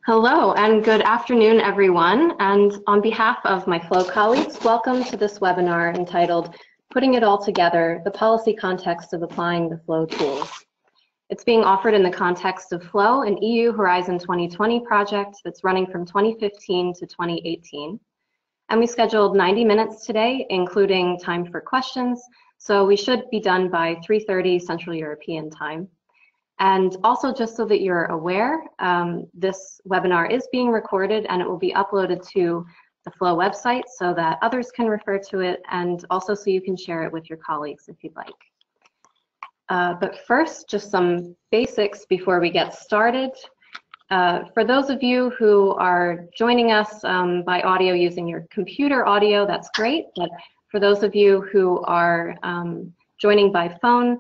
Hello and good afternoon, everyone. And on behalf of my Flow colleagues, welcome to this webinar entitled Putting It All Together, the Policy Context of Applying the Flow Tools. It's being offered in the context of Flow, an EU Horizon 2020 project that's running from 2015 to 2018. And we scheduled 90 minutes today, including time for questions. So we should be done by 3:30 Central European time. And also, just so that you're aware, this webinar is being recorded and it will be uploaded to the Flow website so that others can refer to it, and also so you can share it with your colleagues if you'd like. But first, just some basics before we get started. For those of you who are joining us by audio using your computer audio, that's great. But for those of you who are joining by phone,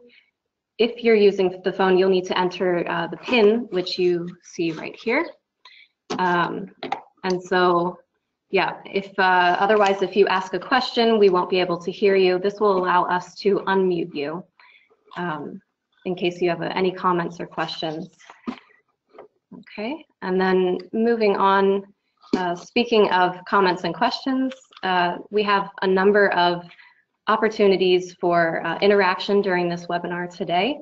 if you're using the phone, you'll need to enter the PIN, which you see right here. And so, yeah, otherwise, if you ask a question, we won't be able to hear you. This will allow us to unmute you in case you have any comments or questions. Okay, and then moving on, speaking of comments and questions, we have a number of opportunities for interaction during this webinar today.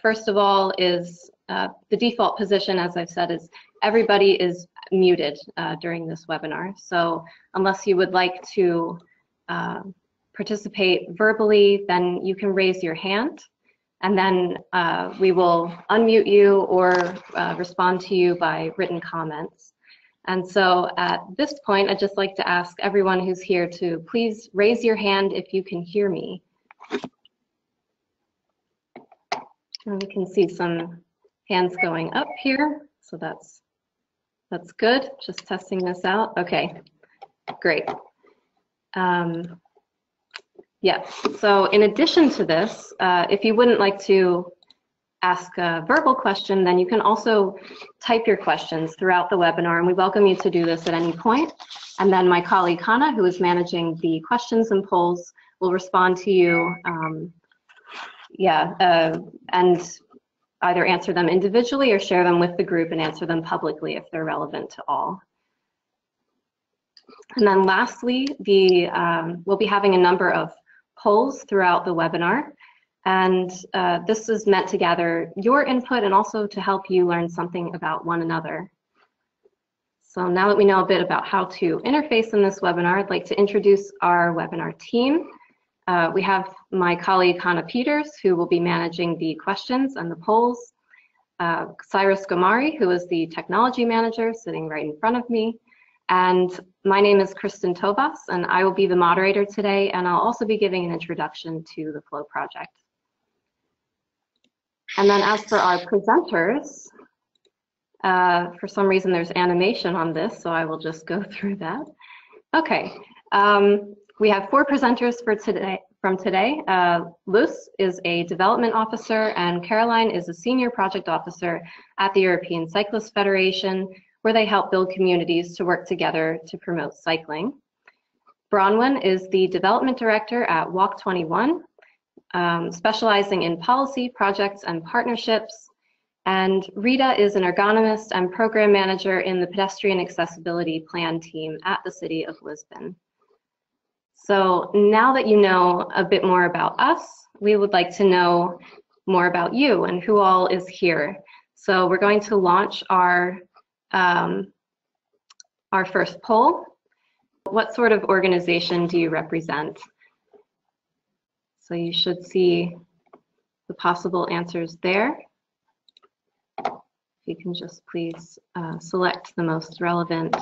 First of all is the default position, as I've said, is everybody is muted during this webinar. So unless you would like to participate verbally, then you can raise your hand, and then we will unmute you or respond to you by written comments. And so at this point, I'd just like to ask everyone who's here to please raise your hand if you can hear me. And we can see some hands going up here, so that's good. Just testing this out. Okay, great. Yeah, so in addition to this, if you wouldn't like to ask a verbal question, then you can also type your questions throughout the webinar, and we welcome you to do this at any point. And then my colleague Hannah, who is managing the questions and polls, will respond to you, and either answer them individually or share them with the group and answer them publicly if they're relevant to all. And then lastly, we'll be having a number of polls throughout the webinar. And this is meant to gather your input and also to help you learn something about one another. So now that we know a bit about how to interface in this webinar, I'd like to introduce our webinar team. We have my colleague Hannah Peters, who will be managing the questions and the polls. Cyrus Gomari, who is the technology manager, sitting right in front of me. And my name is Kristen Tobas, and I will be the moderator today, and I'll also be giving an introduction to the Flow project. And then as for our presenters, for some reason there's animation on this, so I will just go through that. Okay, we have 4 presenters from today. Luz is a development officer, and Caroline is a senior project officer at the European Cyclist Federation, where they help build communities to work together to promote cycling. Bronwyn is the development director at Walk 21, specializing in policy, projects, and partnerships. And Rita is an ergonomist and program manager in the Pedestrian Accessibility Plan team at the City of Lisbon. So now that you know a bit more about us, we would like to know more about you and who all is here. So we're going to launch our first poll. What sort of organization do you represent? So you should see the possible answers there. If you can just please select the most relevant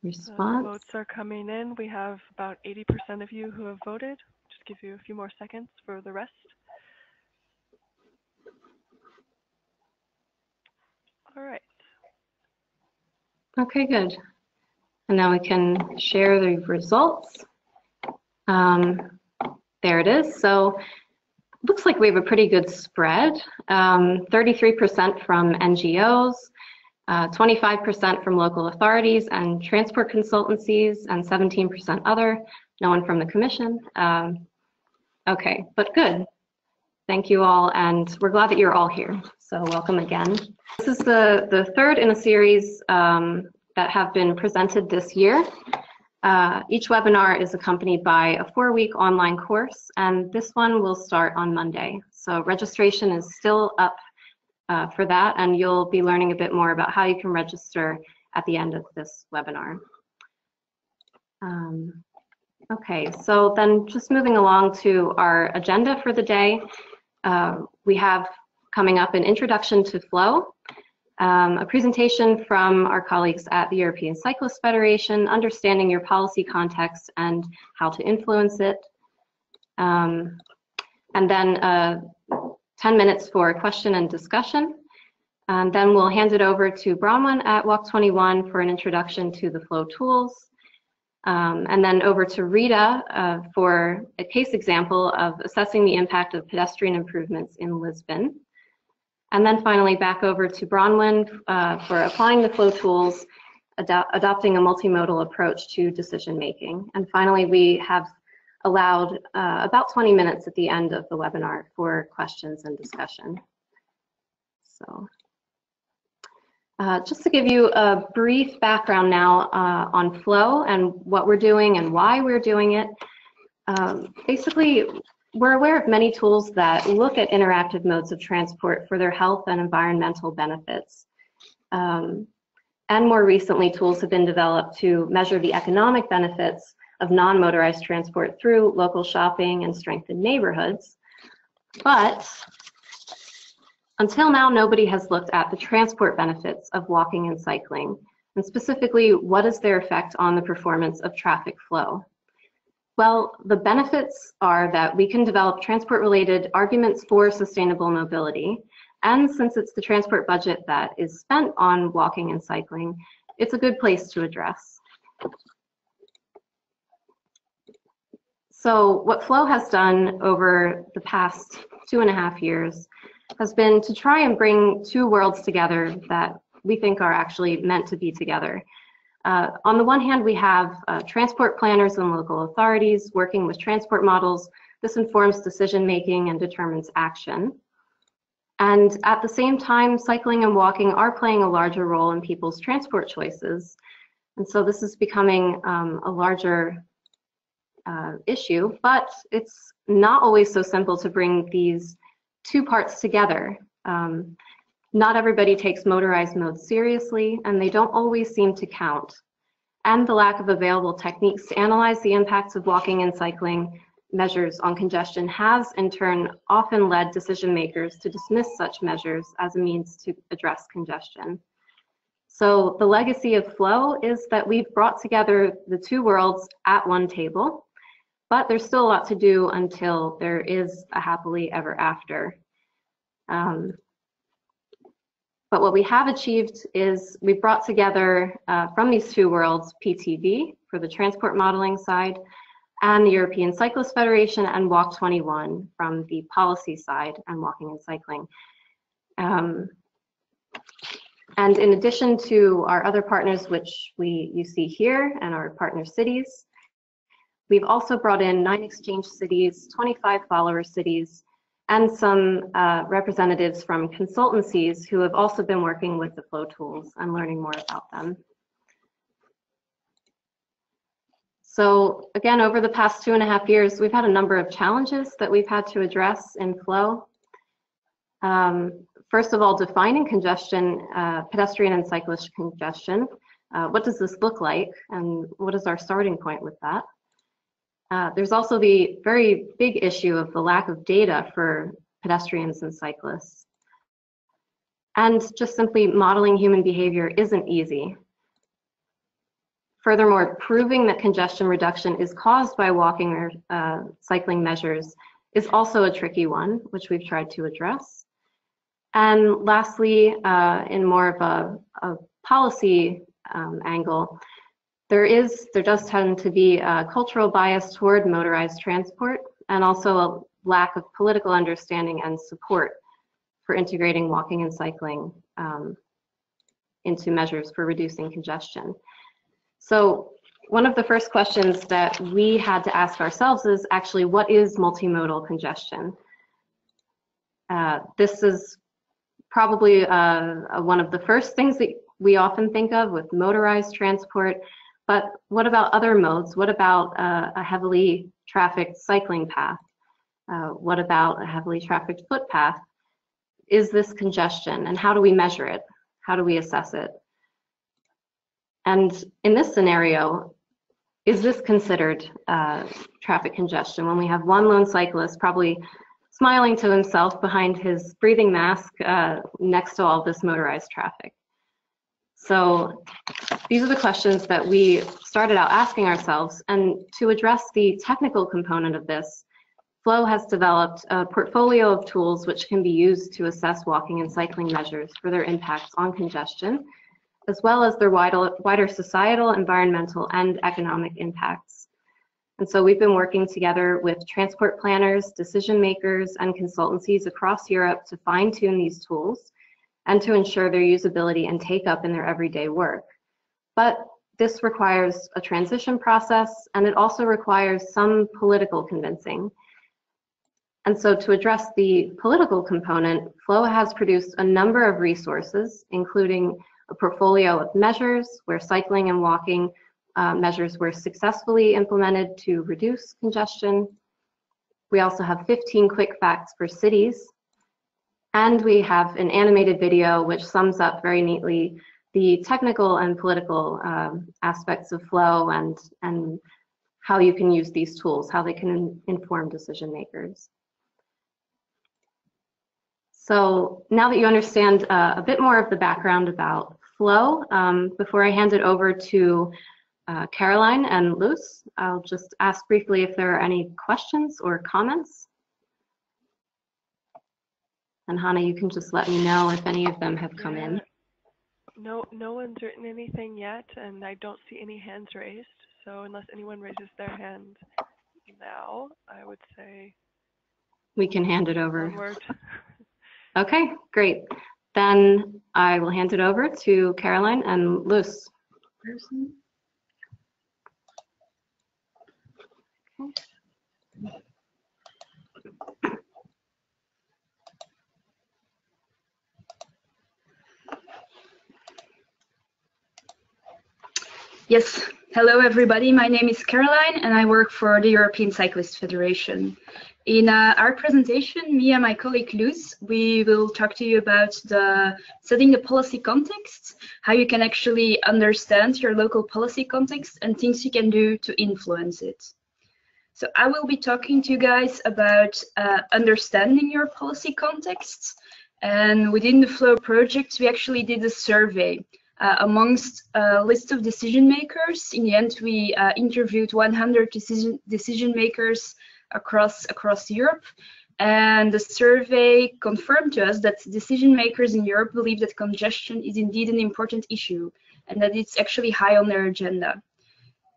response. Votes are coming in. We have about 80% of you who have voted. Just give you a few more seconds for the rest. All right. Okay, good. And now we can share the results. There it is. So looks like we have a pretty good spread. 33% from NGOs, 25% from local authorities and transport consultancies, and 17% other, no one from the Commission. Okay, but good. Thank you all, and we're glad that you're all here. So welcome again. This is the third in a series that have been presented this year. Each webinar is accompanied by a 4-week online course, and this one will start on Monday. So registration is still up for that, and you'll be learning a bit more about how you can register at the end of this webinar. Okay, so then just moving along to our agenda for the day, we have coming up an introduction to flow, a presentation from our colleagues at the European Cyclist Federation, understanding your policy context and how to influence it, and then 10 minutes for question and discussion. And then we'll hand it over to Bronwyn at Walk 21 for an introduction to the flow tools. And then over to Rita for a case example of assessing the impact of pedestrian improvements in Lisbon. And then finally back over to Bronwyn for applying the flow tools, adopting a multimodal approach to decision making. And finally, we have allowed about 20 minutes at the end of the webinar for questions and discussion. So. Just to give you a brief background now on flow and what we're doing and why we're doing it. Basically, we're aware of many tools that look at interactive modes of transport for their health and environmental benefits. And more recently, tools have been developed to measure the economic benefits of non-motorized transport through local shopping and strengthened neighborhoods. But until now, nobody has looked at the transport benefits of walking and cycling, and specifically, what is their effect on the performance of traffic flow? Well, the benefits are that we can develop transport-related arguments for sustainable mobility, and since it's the transport budget that is spent on walking and cycling, it's a good place to address. So what Flow has done over the past 2.5 years has been to try and bring two worlds together that we think are actually meant to be together. On the one hand, we have transport planners and local authorities working with transport models. This informs decision making and determines action. And at the same time, cycling and walking are playing a larger role in people's transport choices. And so this is becoming a larger issue, but it's not always so simple to bring these two parts together. Not everybody takes motorized modes seriously, and they don't always seem to count. And the lack of available techniques to analyze the impacts of walking and cycling measures on congestion has, in turn, often led decision makers to dismiss such measures as a means to address congestion. So the legacy of Flow is that we've brought together the two worlds at one table, but there's still a lot to do until there is a happily ever after. But what we have achieved is we've brought together from these two worlds PTV for the transport modeling side and the European Cyclist Federation and Walk 21 from the policy side and walking and cycling. And in addition to our other partners, which you see here, and our partner cities, we've also brought in 9 exchange cities, 25 follower cities, and some representatives from consultancies who have also been working with the Flow tools and learning more about them. So again, over the past 2.5 years, we've had a number of challenges that we've had to address in Flow. First of all, defining congestion, pedestrian and cyclist congestion. What does this look like, and what is our starting point with that? There's also the very big issue of the lack of data for pedestrians and cyclists. And just simply modeling human behavior isn't easy. Furthermore, proving that congestion reduction is caused by walking or cycling measures is also a tricky one, which we've tried to address. And lastly, in more of a policy angle, there does tend to be a cultural bias toward motorized transport and also a lack of political understanding and support for integrating walking and cycling into measures for reducing congestion. So one of the first questions that we had to ask ourselves is actually, what is multimodal congestion? This is probably one of the first things that we often think of with motorized transport, but what about other modes? What about a heavily trafficked cycling path? What about a heavily trafficked footpath? Is this congestion, and how do we measure it? How do we assess it? And in this scenario, is this considered traffic congestion when we have one lone cyclist probably smiling to himself behind his breathing mask next to all this motorized traffic? So these are the questions that we started out asking ourselves, and to address the technical component of this, Flow has developed a portfolio of tools which can be used to assess walking and cycling measures for their impacts on congestion, as well as their wider societal, environmental, and economic impacts. And so we've been working together with transport planners, decision makers, and consultancies across Europe to fine-tune these tools and to ensure their usability and take-up in their everyday work. But this requires a transition process, and it also requires some political convincing. And so to address the political component, Flow has produced a number of resources, including a portfolio of measures where cycling and walking measures were successfully implemented to reduce congestion. We also have 15 quick facts for cities. And we have an animated video which sums up very neatly the technical and political aspects of Flow and how you can use these tools, how they can inform decision makers. So now that you understand a bit more of the background about Flow, before I hand it over to Caroline and Luz, I'll just ask briefly if there are any questions or comments. And Hannah, you can just let me know if any of them have come in. No one's written anything yet, and I don't see any hands raised. So unless anyone raises their hand now, I would say we can hand it over. Onward. Okay, great. Then I will hand it over to Caroline and Luz. Yes, hello everybody. My name is Caroline and I work for the European Cyclist Federation. In our presentation, me and my colleague Luz, we will talk to you about setting the policy context, how you can actually understand your local policy context and things you can do to influence it. So I will be talking to you guys about understanding your policy context. And within the Flow project, we actually did a survey amongst a list of decision makers. In the end, we interviewed 100 decision makers across Europe, and the survey confirmed to us that decision makers in Europe believe that congestion is indeed an important issue and that it's actually high on their agenda.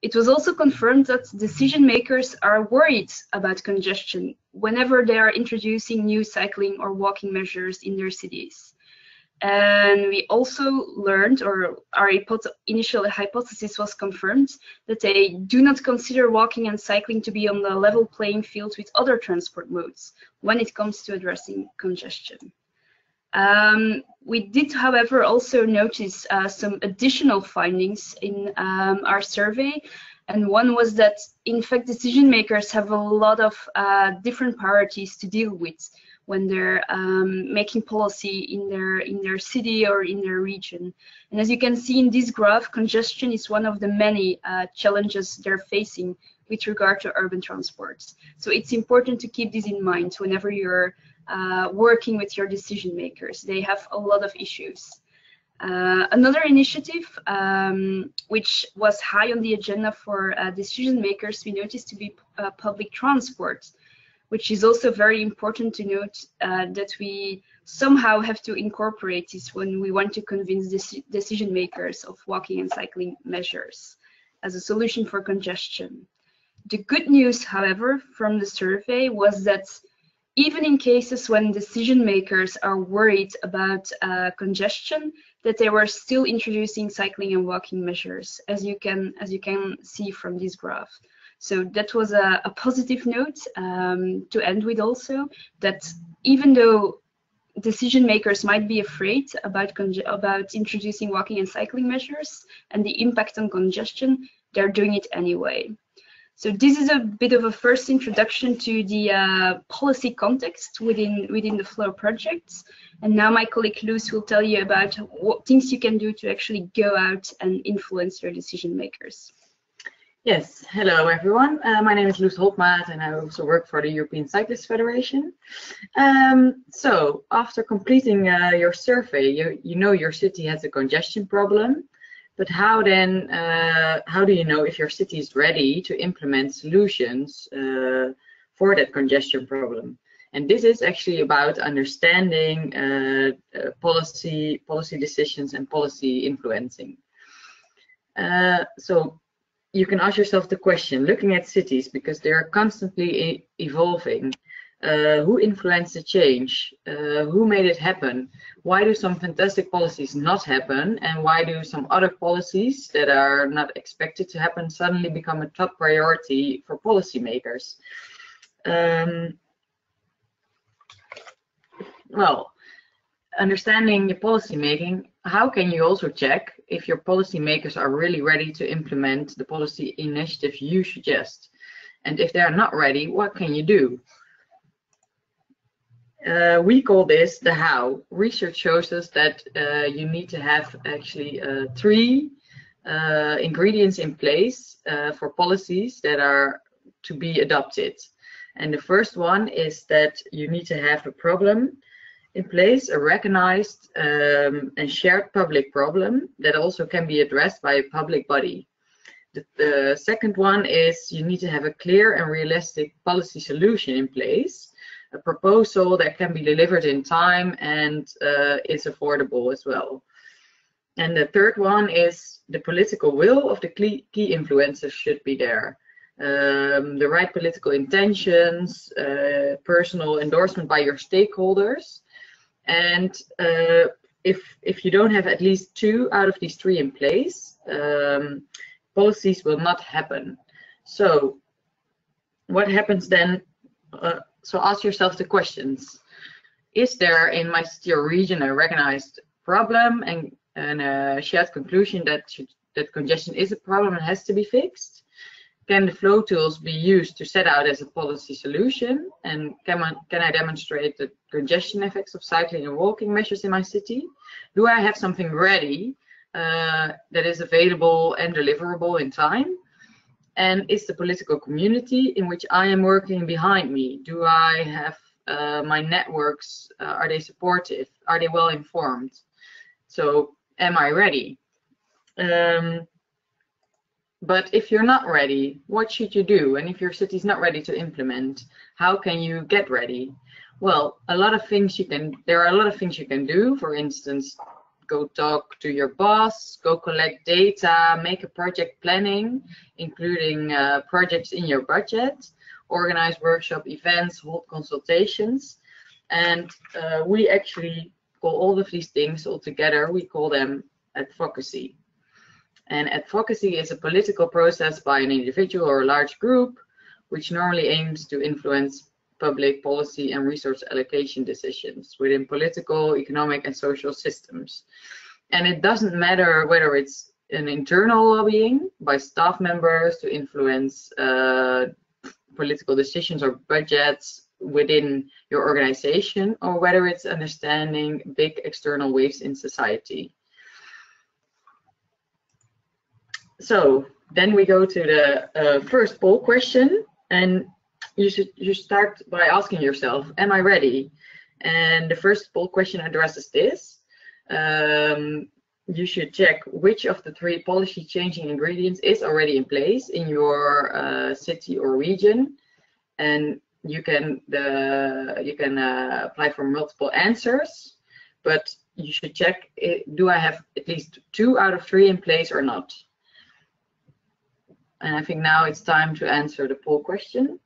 It was also confirmed that decision makers are worried about congestion whenever they are introducing new cycling or walking measures in their cities. And we also learned, or our initial hypothesis was confirmed, that they do not consider walking and cycling to be on the level playing field with other transport modes when it comes to addressing congestion. We did, however, also notice some additional findings in our survey. And one was that, in fact, decision makers have a lot of different priorities to deal with when they're making policy in their city or in their region. And as you can see in this graph, congestion is one of the many challenges they're facing with regard to urban transports. So it's important to keep this in mind whenever you're working with your decision makers. They have a lot of issues. Another initiative which was high on the agenda for decision makers, we noticed to be public transport, which is also very important to note that we somehow have to incorporate this when we want to convince decision makers of walking and cycling measures as a solution for congestion. The good news, however, from the survey was that even in cases when decision makers are worried about congestion, that they were still introducing cycling and walking measures, as you can see from this graph. So that was a positive note to end with also, that even though decision makers might be afraid about introducing walking and cycling measures and the impact on congestion, they're doing it anyway. So this is a bit of a first introduction to the policy context within the Flow project. And now my colleague Luz will tell you about what things you can do to actually go out and influence your decision makers. Yes, hello everyone. My name is Luz Holtmaat and I also work for the European Cyclists Federation. So after completing your survey, you know your city has a congestion problem. But how then, how do you know if your city is ready to implement solutions for that congestion problem? And this is actually about understanding policy decisions and policy influencing. So you can ask yourself the question, looking at cities, because they are constantly evolving, who influenced the change? Who made it happen? Why do some fantastic policies not happen? And why do some other policies that are not expected to happen suddenly become a top priority for policymakers? Well, understanding the policy making, how can you also check if your policymakers are really ready to implement the policy initiative you suggest? And if they are not ready, what can you do? We call this the how. Research shows us that you need to have actually 3 ingredients in place for policies that are to be adopted. And the first one is that you need to have a problem in place, a recognized and shared public problem that also can be addressed by a public body. The second one is you need to have a clear and realistic policy solution in place, a proposal that can be delivered in time and is affordable as well. And the third one is the political will of the key influencers should be there. The right political intentions, personal endorsement by your stakeholders. And if you don't have at least 2 out of these 3 in place, policies will not happen. So what happens then? So ask yourself the questions. Is there in my city or region a recognized problem and a shared conclusion that congestion is a problem and has to be fixed? Can the flow tools be used to set out as a policy solution? And can I demonstrate the congestion effects of cycling and walking measures in my city? Do I have something ready that is available and deliverable in time? And is the political community in which I am working behind me? Do I have my networks, are they supportive? Are they well informed? So am I ready? But if you're not ready, what should you do? And if your city is not ready to implement, how can you get ready? Well, there are a lot of things you can do. For instance, go talk to your boss, go collect data, make a project planning, including projects in your budget, organize workshop events, hold consultations. And we actually call all of these things all together, we call them advocacy. And advocacy is a political process by an individual or a large group, which normally aims to influence public policy and resource allocation decisions within political, economic, and social systems. And it doesn't matter whether it's an internal lobbying by staff members to influence political decisions or budgets within your organization, or whether it's understanding big external waves in society. So then we go to the first poll question, and you start by asking yourself, am I ready? And the first poll question addresses this. You should check which of the 3 policy changing ingredients is already in place in your city or region, and you can apply for multiple answers, but you should check, do I have at least 2 out of 3 in place or not? And I think now it's time to answer the poll question.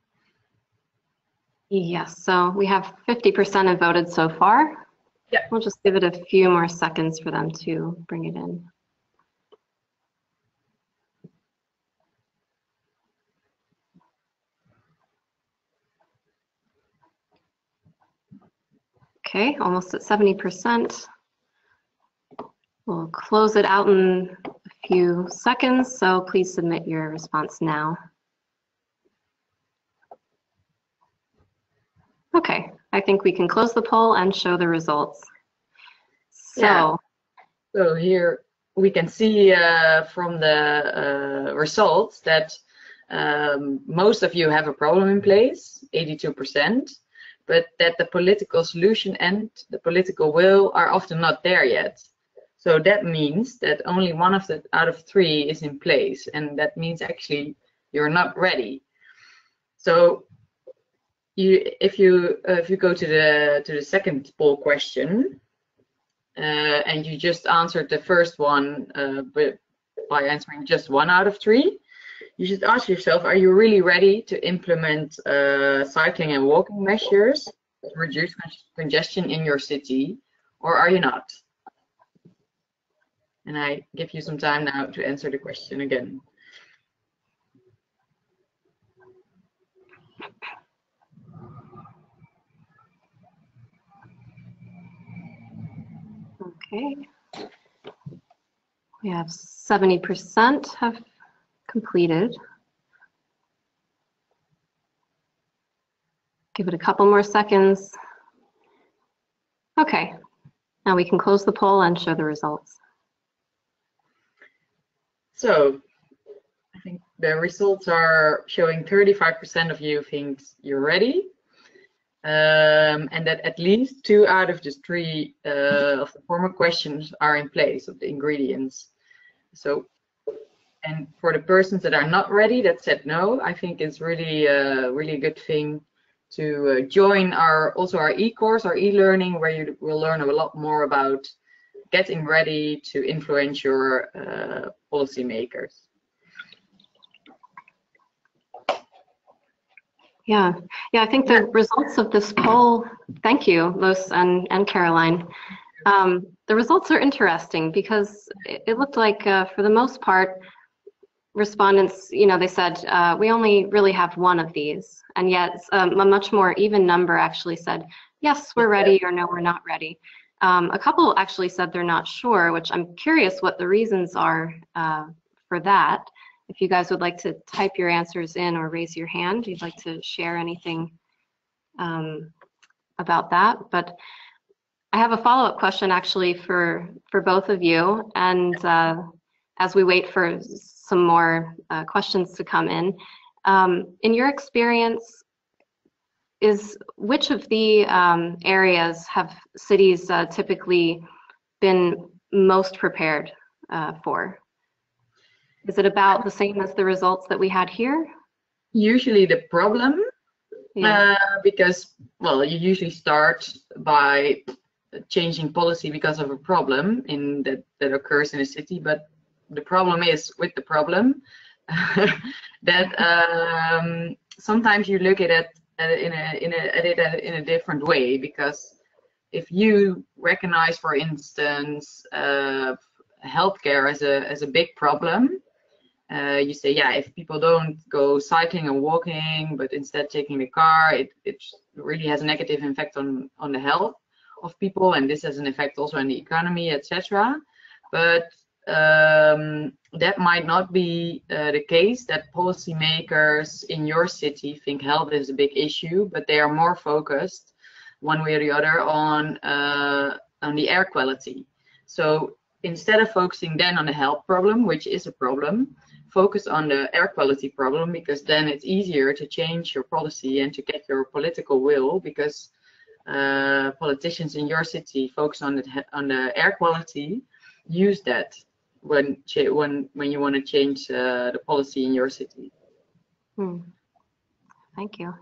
Yes, so we have 50% have voted so far. Yeah. We'll just give it a few more seconds for them to bring it in. Okay, almost at 70%. We'll close it out in a few seconds, so please submit your response now. Okay, I think we can close the poll and show the results. So, Yeah. So here we can see from the results that most of you have a problem in place, 82%, but that the political solution and the political will are often not there yet. So that means that only one out of three is in place, and that means actually you're not ready. So if you go to the second poll question, and you just answered the first one by answering just 1 out of 3, you should ask yourself, are you really ready to implement cycling and walking measures to reduce congestion in your city, or are you not? And I give you some time now to answer the question again. okay. We have 70% have completed. Give it a couple more seconds. Okay, now we can close the poll and show the results. So I think the results are showing 35% of you think you're ready, and that at least 2 out of the 3 of the former questions are in place of the ingredients. So, and for the persons that are not ready, that said no, I think it's really a good thing to join our e-course, our e-learning, where you will learn a lot more about getting ready to influence your policymakers. Yeah, I think the results of this poll, thank you, Los and Caroline. The results are interesting because it looked like, for the most part, respondents, they said, we only really have one of these, and yet a much more even number actually said, yes, we're ready, or no, we're not ready. A couple actually said they're not sure, which I'm curious what the reasons are for that. If you guys would like to type your answers in or raise your hand, you'd like to share anything about that. But I have a follow-up question actually for both of you, and as we wait for some more questions to come in your experience, which of the areas have cities typically been most prepared for? Is it about the same as the results that we had here? Usually the problem, Yeah. because, well, you usually start by changing policy because of a problem that occurs in a city, but the problem is with the problem that sometimes you look at it in a different way, because if you recognize, for instance, healthcare as a big problem, you say, yeah, if people don't go cycling and walking, but instead taking the car, it really has a negative effect on the health of people, and this has an effect also on the economy, etc. But that might not be the case, that policymakers in your city think health is a big issue, but they are more focused one way or the other on the air quality. So instead of focusing then on the health problem, which is a problem, focus on the air quality problem, because then it's easier to change your policy and to get your political will, because politicians in your city focus on the air quality, use that when you want to change the policy in your city. Thank you.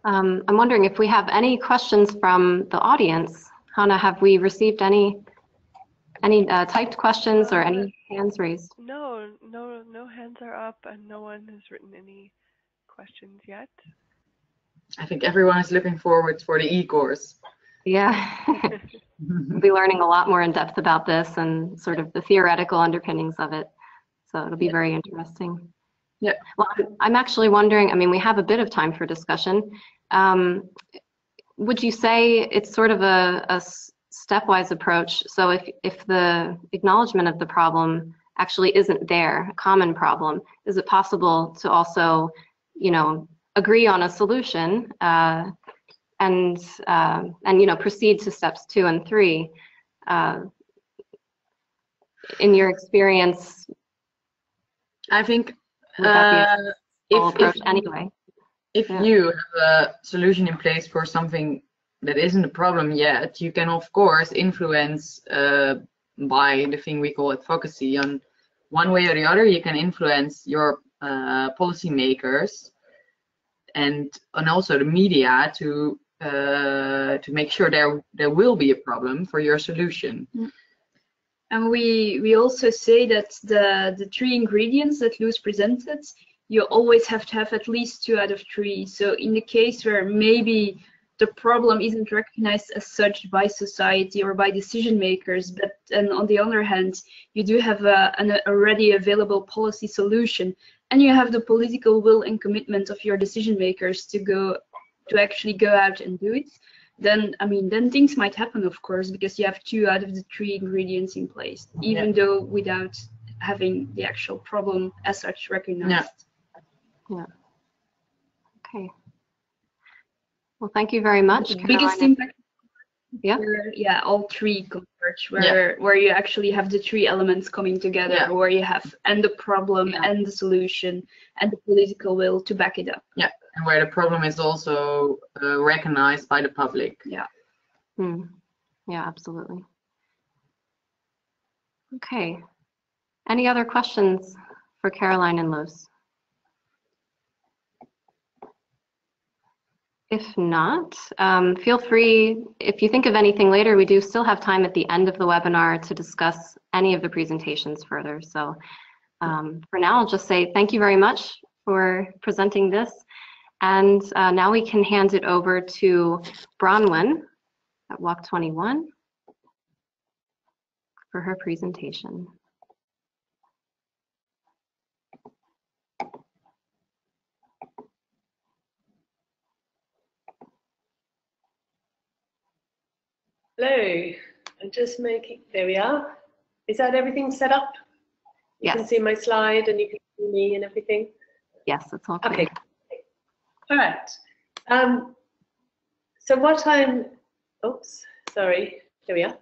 I'm wondering if we have any questions from the audience. Hannah, have we received any typed questions or any hands raised? No hands are up, and no one has written any questions yet. I think everyone is looking forward for the e-course. Yeah. We'll be learning a lot more in depth about this and sort of the theoretical underpinnings of it. So it'll be very interesting. Yeah. Well, I'm actually wondering, I mean, we have a bit of time for discussion. would you say it's sort of a stepwise approach? So if the acknowledgement of the problem actually isn't there, a common problem, is it possible to also, you know, agree on a solution and you know, proceed to steps 2 and 3? In your experience, I think would that be a approach anyway? If you have a solution in place for something that isn't a problem yet, you can of course influence by the thing we call advocacy. On one way or the other, you can influence your policy makers and also the media to make sure there will be a problem for your solution. And we also say that the 3 ingredients that Luz presented, you always have to have at least 2 out of 3. So in the case where maybe the problem isn't recognized as such by society or by decision makers, but and on the other hand, you do have an already available policy solution, and you have the political will and commitment of your decision makers to actually go out and do it, then I mean, then things might happen, of course, because you have 2 out of the 3 ingredients in place, even though without having the actual problem as such recognized. Yeah. Okay. Well, thank you very much. The biggest impact, yeah, all 3 converge, where you actually have the 3 elements coming together, where you have and the problem and the solution and the political will to back it up. Yeah, and where the problem is also recognized by the public. Yeah. Yeah, absolutely. Okay. Any other questions for Caroline and Luz? If not, feel free, if you think of anything later, we do still have time at the end of the webinar to discuss any of the presentations further. So for now, I'll just say thank you very much for presenting this. And now we can hand it over to Bronwyn at Walk 21 for her presentation. Hello, I'm just making, there we are. Is that everything set up? You Yes. can see my slide and you can see me and everything? Yes, it's all clear. Okay, all right. So what I'm, oops, sorry, here we are.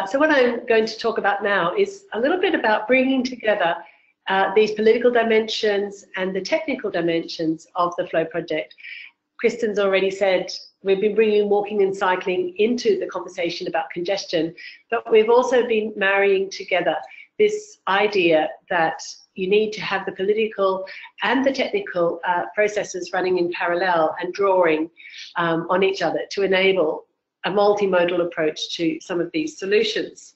So what I'm going to talk about now is a little bit about bringing together these political dimensions and the technical dimensions of the Flow project. Kristen's already said we've been bringing walking and cycling into the conversation about congestion, but we've also been marrying together this idea that you need to have the political and the technical processes running in parallel and drawing on each other to enable a multimodal approach to some of these solutions.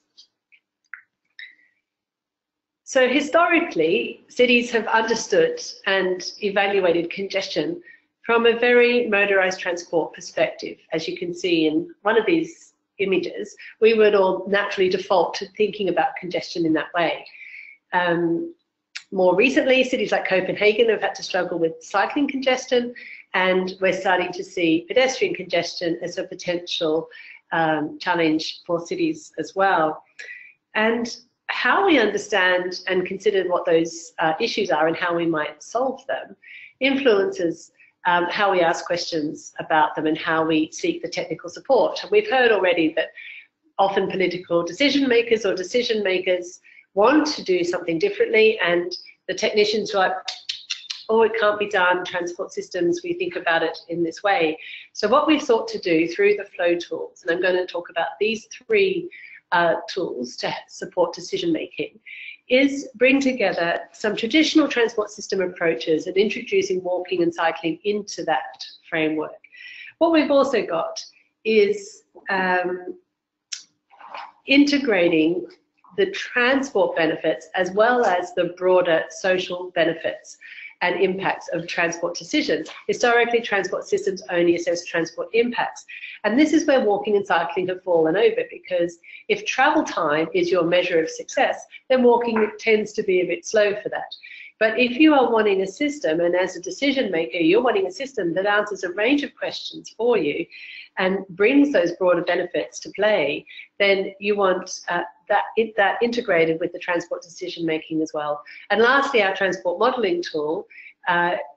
So historically, cities have understood and evaluated congestion from a very motorized transport perspective. As you can see in one of these images, we would all naturally default to thinking about congestion in that way. More recently, cities like Copenhagen have had to struggle with cycling congestion, and we're starting to see pedestrian congestion as a potential challenge for cities as well. And how we understand and consider what those issues are and how we might solve them influences how we ask questions about them and how we seek the technical support. And we've heard already that often political decision makers or decision makers want to do something differently, and the technicians are like, oh, it can't be done, transport systems, we think about it in this way. So what we've sought to do through the Flow tools, and I'm going to talk about these 3 tools to support decision making, is bring together some traditional transport system approaches and introducing walking and cycling into that framework. What we've also got is integrating the transport benefits as well as the broader social benefits and impacts of transport decisions. Historically, transport systems only assess transport impacts. And this is where walking and cycling have fallen over, because if travel time is your measure of success, then walking tends to be a bit slow for that. But if you are wanting a system, and as a decision maker, you're wanting a system that answers a range of questions for you and brings those broader benefits to play, then you want that integrated with the transport decision making as well. And lastly, our transport modelling tool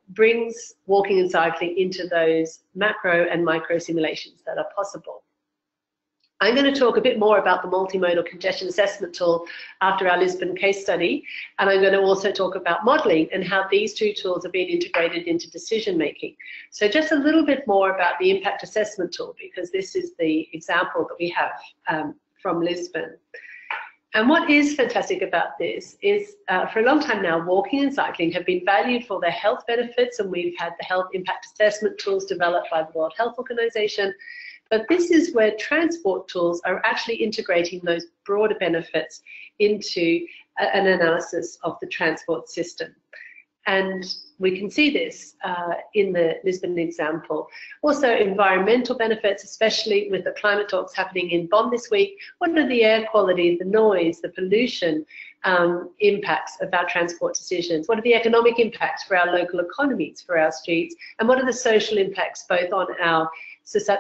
brings walking and cycling into those macro and micro simulations that are possible. I'm going to talk a bit more about the multimodal congestion assessment tool after our Lisbon case study, and I'm going to also talk about modelling and how these two tools are being integrated into decision making. So just a little bit more about the impact assessment tool, because this is the example that we have from Lisbon. And what is fantastic about this is for a long time now, walking and cycling have been valued for their health benefits, and we've had the health impact assessment tools developed by the World Health Organization. But this is where transport tools are actually integrating those broader benefits into an analysis of the transport system. And we can see this in the Lisbon example. Also environmental benefits, especially with the climate talks happening in Bonn this week. What are the air quality, the noise, the pollution impacts of our transport decisions? What are the economic impacts for our local economies, for our streets? And what are the social impacts both on our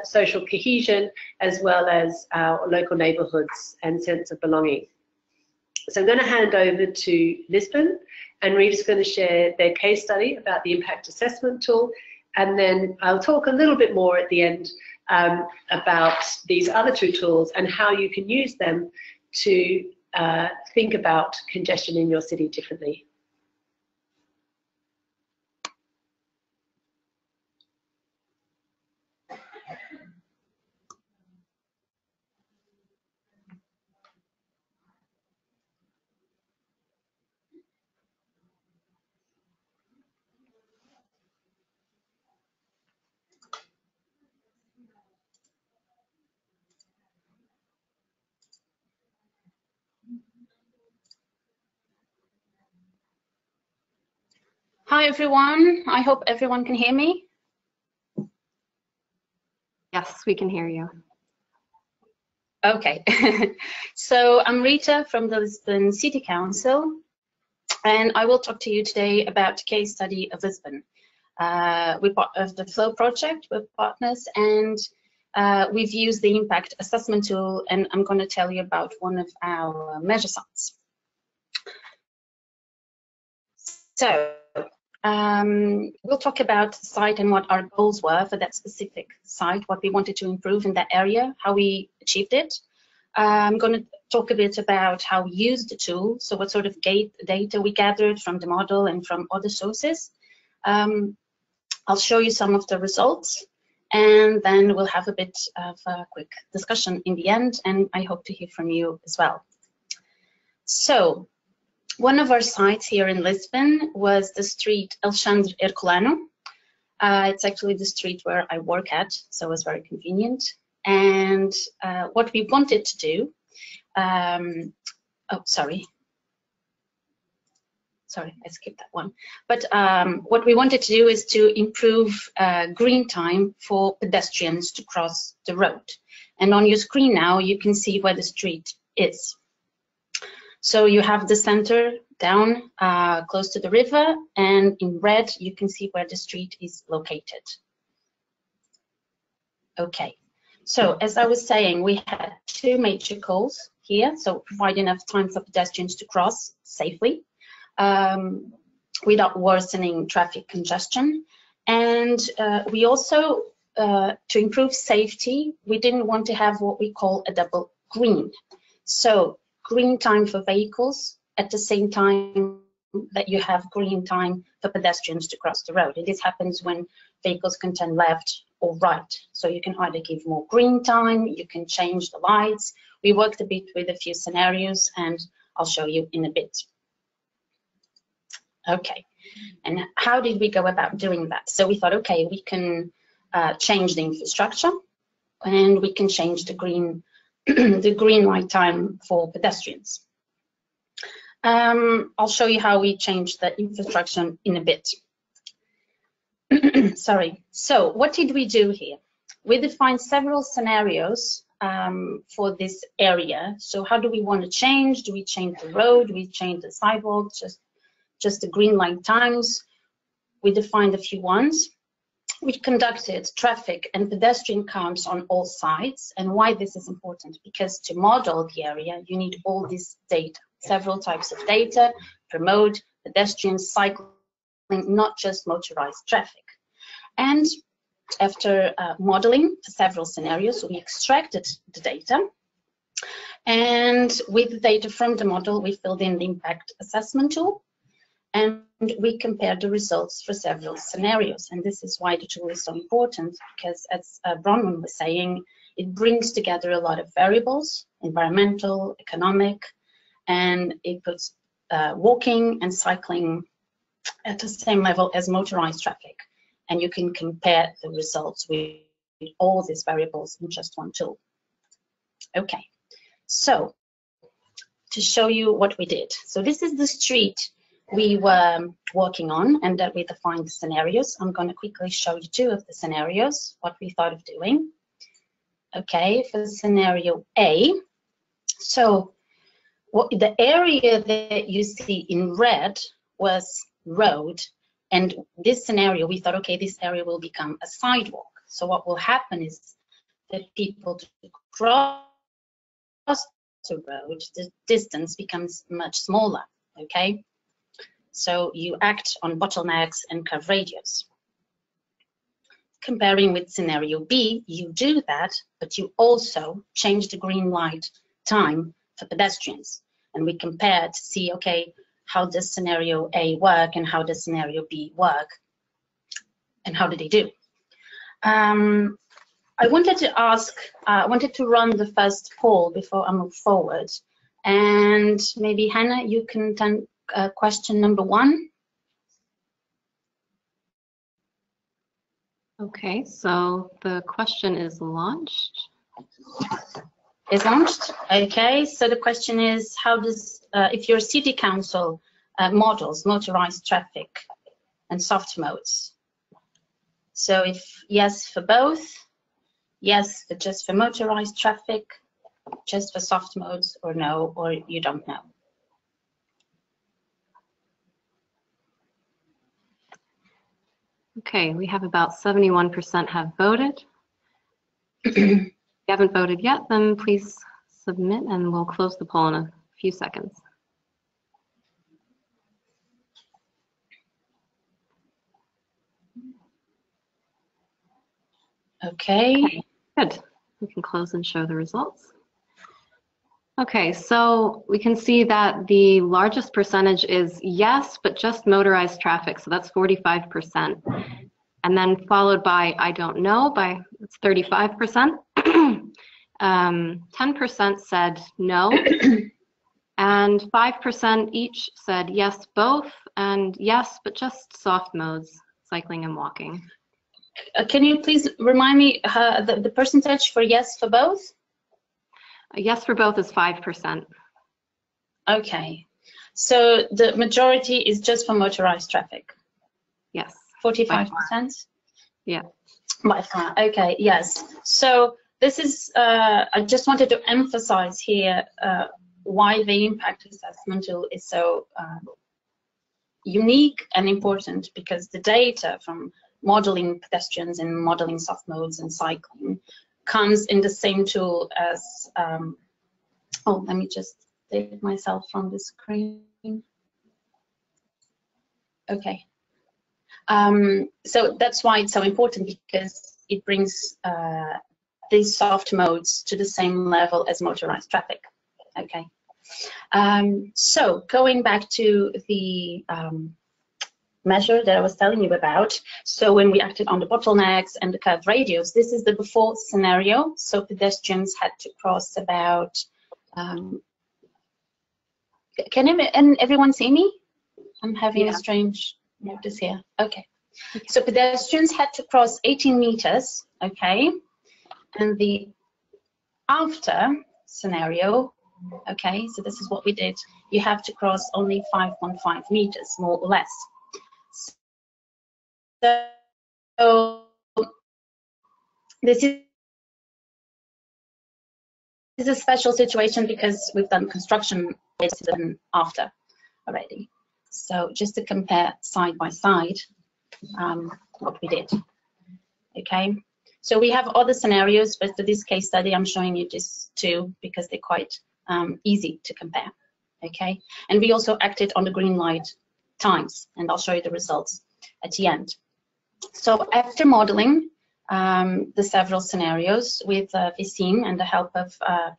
social cohesion as well as our local neighbourhoods and sense of belonging? So I'm going to hand over to Lisbon, and Rita's going to share their case study about the impact assessment tool, and then I'll talk a little bit more at the end about these other two tools and how you can use them to think about congestion in your city differently. Hi everyone, I hope everyone can hear me. Yes, we can hear you. Okay, so I'm Rita from the Lisbon City Council, and I will talk to you today about the case study of Lisbon. We're part of the Flow project with partners, and we've used the impact assessment tool, and I'm going to tell you about one of our measure sites. So we'll talk about the site and what our goals were for that specific site, what we wanted to improve in that area, how we achieved it. I'm going to talk a bit about how we used the tool, so what sort of data we gathered from the model and from other sources. I'll show you some of the results, and then we'll have a bit of a quick discussion in the end, and I hope to hear from you as well. So, one of our sites here in Lisbon was the street Alexandre Herculano. It's actually the street where I work at, so it was very convenient. And what we wanted to do, oh, sorry, I skipped that one. But what we wanted to do is to improve green time for pedestrians to cross the road. And on your screen now, you can see where the street is. So you have the center down close to the river, and in red you can see where the street is located. Okay, so as I was saying, we had two major goals here. So provide enough time for pedestrians to cross safely without worsening traffic congestion. And we also, to improve safety, we didn't want to have what we call a double green. So green time for vehicles at the same time that you have green time for pedestrians to cross the road. And this happens when vehicles can turn left or right. So you can either give more green time, you can change the lights. We worked a bit with a few scenarios, and I'll show you in a bit. Okay, and how did we go about doing that? So we thought, okay, we can change the infrastructure, and we can change the green the green light time for pedestrians. I'll show you how we changed the infrastructure in a bit. Sorry. So what did we do here? We defined several scenarios for this area. So how do we want to change? Do we change the road? Do we change the sidewalk? Just just the green light times. We defined a few ones. We conducted traffic and pedestrian counts on all sides. And why this is important? Because to model the area, you need all this data, several types of data per mode, pedestrians, cycling, not just motorized traffic. And after modeling several scenarios, we extracted the data. And with the data from the model, we filled in the impact assessment tool. And we compared the results for several scenarios. And this is why the tool is so important, because as Bronwyn was saying, it brings together a lot of variables, environmental, economic, and it puts walking and cycling at the same level as motorized traffic. And you can compare the results with all these variables in just one tool. Okay, so to show you what we did. So this is the street we were working on, and that we defined the scenarios. I'm going to quickly show you two of the scenarios, what we thought of doing. Okay, for scenario A, so what the area that you see in red was road, and this scenario we thought, okay, this area will become a sidewalk. So what will happen is that people to cross the road, the distance becomes much smaller. Okay, so you act on bottlenecks and curve radius. Comparing with scenario B, you do that, but you also change the green light time for pedestrians. And we compared to see, okay, how does scenario A work and how does scenario B work, and how did they do? I wanted to ask, I wanted to run the first poll before I move forward. And maybe Hannah, you can turn question number 1. Okay, so the question is launched. Is launched. Okay, so the question is, how does, if your city council models motorized traffic and soft modes? So if yes for both, yes for just for motorized traffic, just for soft modes, or no, or you don't know. Okay, we have about 71% have voted. If you haven't voted yet, then please submit and we'll close the poll in a few seconds. Okay. Good. We can close and show the results. Okay, so we can see that the largest percentage is yes, but just motorized traffic, so that's 45%. And then followed by I don't know, by it's 35%. 10% said no, and 5% each said yes, both, and yes, but just soft modes, cycling and walking. Can you please remind me the percentage for yes for both? Yes for both is 5%. Okay, so the majority is just for motorized traffic? Yes. 45%? Yeah. By far, okay, yes. So this is, I just wanted to emphasize here why the impact assessment tool is so unique and important, because the data from modeling pedestrians and modeling soft modes and cycling comes in the same tool as, oh, let me just take myself from the screen. Okay. So that's why it's so important, because it brings these soft modes to the same level as motorized traffic. Okay. So going back to the measure that I was telling you about. So when we acted on the bottlenecks and the curve radius, this is the before scenario. So pedestrians had to cross about, can everyone see me? I'm having a strange notice here. Okay. So pedestrians had to cross 18 meters, okay? And the after scenario, okay, so this is what we did. You have to cross only 5.5 meters, more or less. So this is a special situation because we've done construction after already. So just to compare side by side what we did. Okay, so we have other scenarios, but for this case study, I'm showing you just two because they're quite easy to compare. Okay, and we also acted on the green light times, and I'll show you the results at the end. So after modeling the several scenarios with Vicine and the help of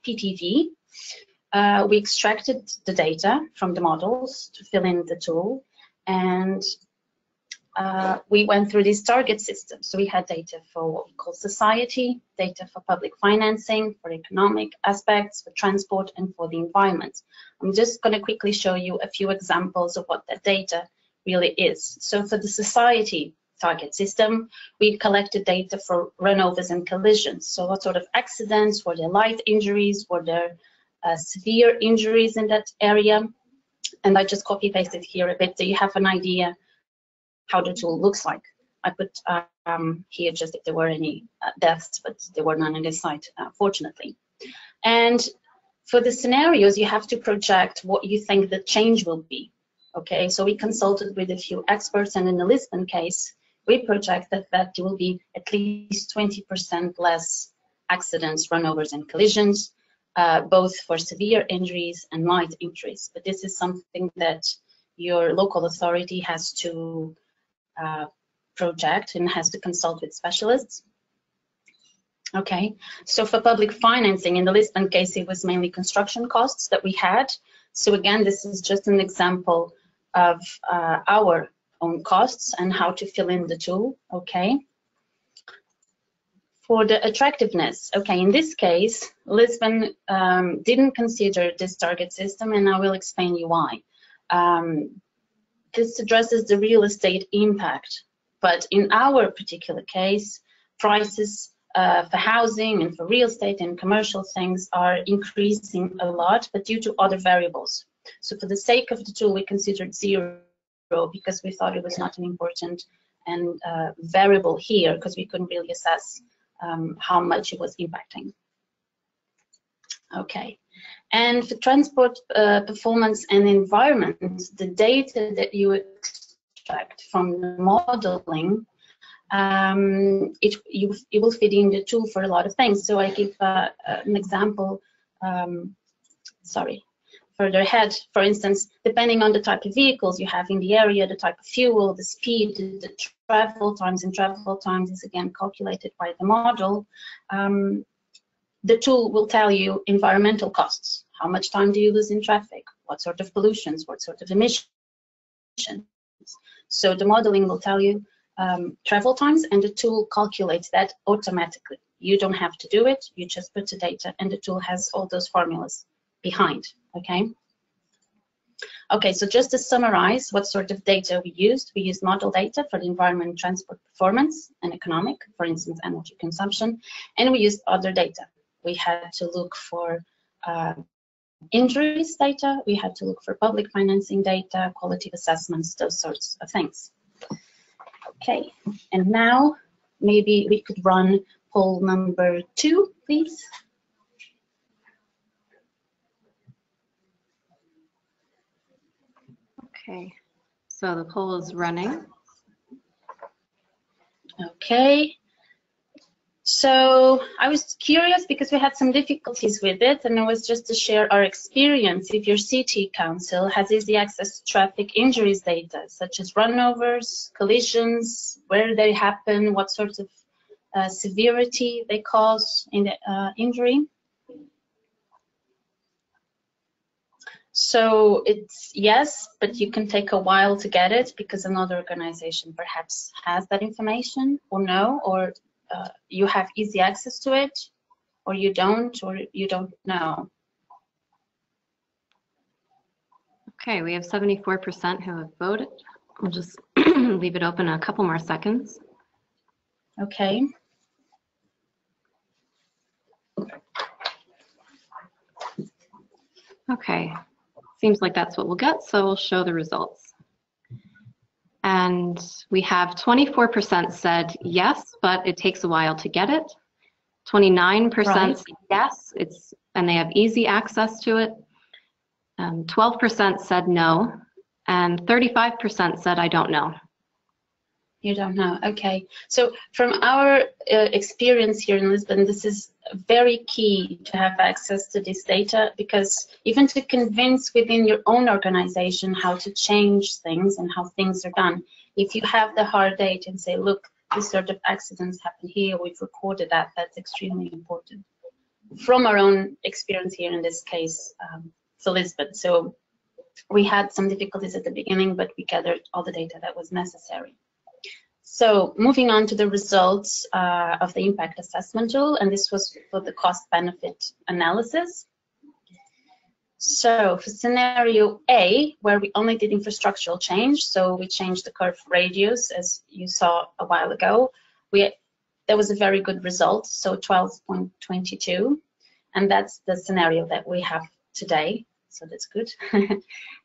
PTV, we extracted the data from the models to fill in the tool, and we went through this target system. So we had data for what we call society, data for public financing, for economic aspects, for transport, and for the environment. I'm just going to quickly show you a few examples of what that data really is. So for the society target system, we collected data for runovers and collisions. So what sort of accidents, were there light injuries, were there severe injuries in that area? And I just copy pasted here a bit so you have an idea how the tool looks like. I put here just if there were any deaths, but there were none in this site, fortunately. And for the scenarios, you have to project what you think the change will be. Okay, so we consulted with a few experts, and in the Lisbon case, we projected that there will be at least 20% less accidents, runovers, and collisions, both for severe injuries and light injuries. But this is something that your local authority has to project and has to consult with specialists. Okay, so for public financing, in the Lisbon case, it was mainly construction costs that we had. So again, this is just an example of our own costs and how to fill in the tool. Okay. For the attractiveness, okay, in this case, Lisbon didn't consider this target system, and I will explain you why. This addresses the real estate impact, but in our particular case, prices for housing and for real estate and commercial things are increasing a lot, but due to other variables. So for the sake of the tool, we considered 0 because we thought it was not an important and variable here because we couldn't really assess how much it was impacting. Okay, and for transport performance and environment, the data that you extract from the modeling, it will fit in the tool for a lot of things. So I give an example, further ahead. For instance, depending on the type of vehicles you have in the area, the type of fuel, the speed, the travel times, and travel times is again calculated by the model. The tool will tell you environmental costs. How much time do you lose in traffic? What sort of pollutions? What sort of emissions? So the modeling will tell you travel times, and the tool calculates that automatically. You don't have to do it. You just put the data, and the tool has all those formulas behind. Okay. Okay, so just to summarize what sort of data we used model data for the environment, transport performance, and economic, for instance, energy consumption, and we used other data. We had to look for injuries data, we had to look for public financing data, quality assessments, those sorts of things. Okay, and now maybe we could run poll number 2, please. Okay, so the poll is running. Okay, so I was curious because we had some difficulties with it, and it was just to share our experience. If your city council has easy access to traffic injuries data, such as runovers, collisions, where they happen, what sorts of severity they cause in the injury. So it's yes, but you can take a while to get it because another organization perhaps has that information, or no, or you have easy access to it, or you don't know. Okay, we have 74% who have voted. We'll just leave it open a couple more seconds. Okay. Okay, seems like that's what we'll get, so we'll show the results. And we have 24% said yes, but it takes a while to get it. 29% said yes, and they have easy access to it. 12% said no, and 35% said, I don't know. You don't know, okay. So from our experience here in Lisbon, this is very key to have access to this data, because even to convince within your own organization how to change things and how things are done, if you have the hard data and say, look, this sort of accidents happen here, we've recorded that, that's extremely important. From our own experience here in this case, for Lisbon. So we had some difficulties at the beginning, but we gathered all the data that was necessary. So moving on to the results of the impact assessment tool, and this was for the cost-benefit analysis. So for scenario A, where we only did infrastructural change, so we changed the curve radius, as you saw a while ago, there was a very good result, so 12.22, and that's the scenario that we have today, so that's good.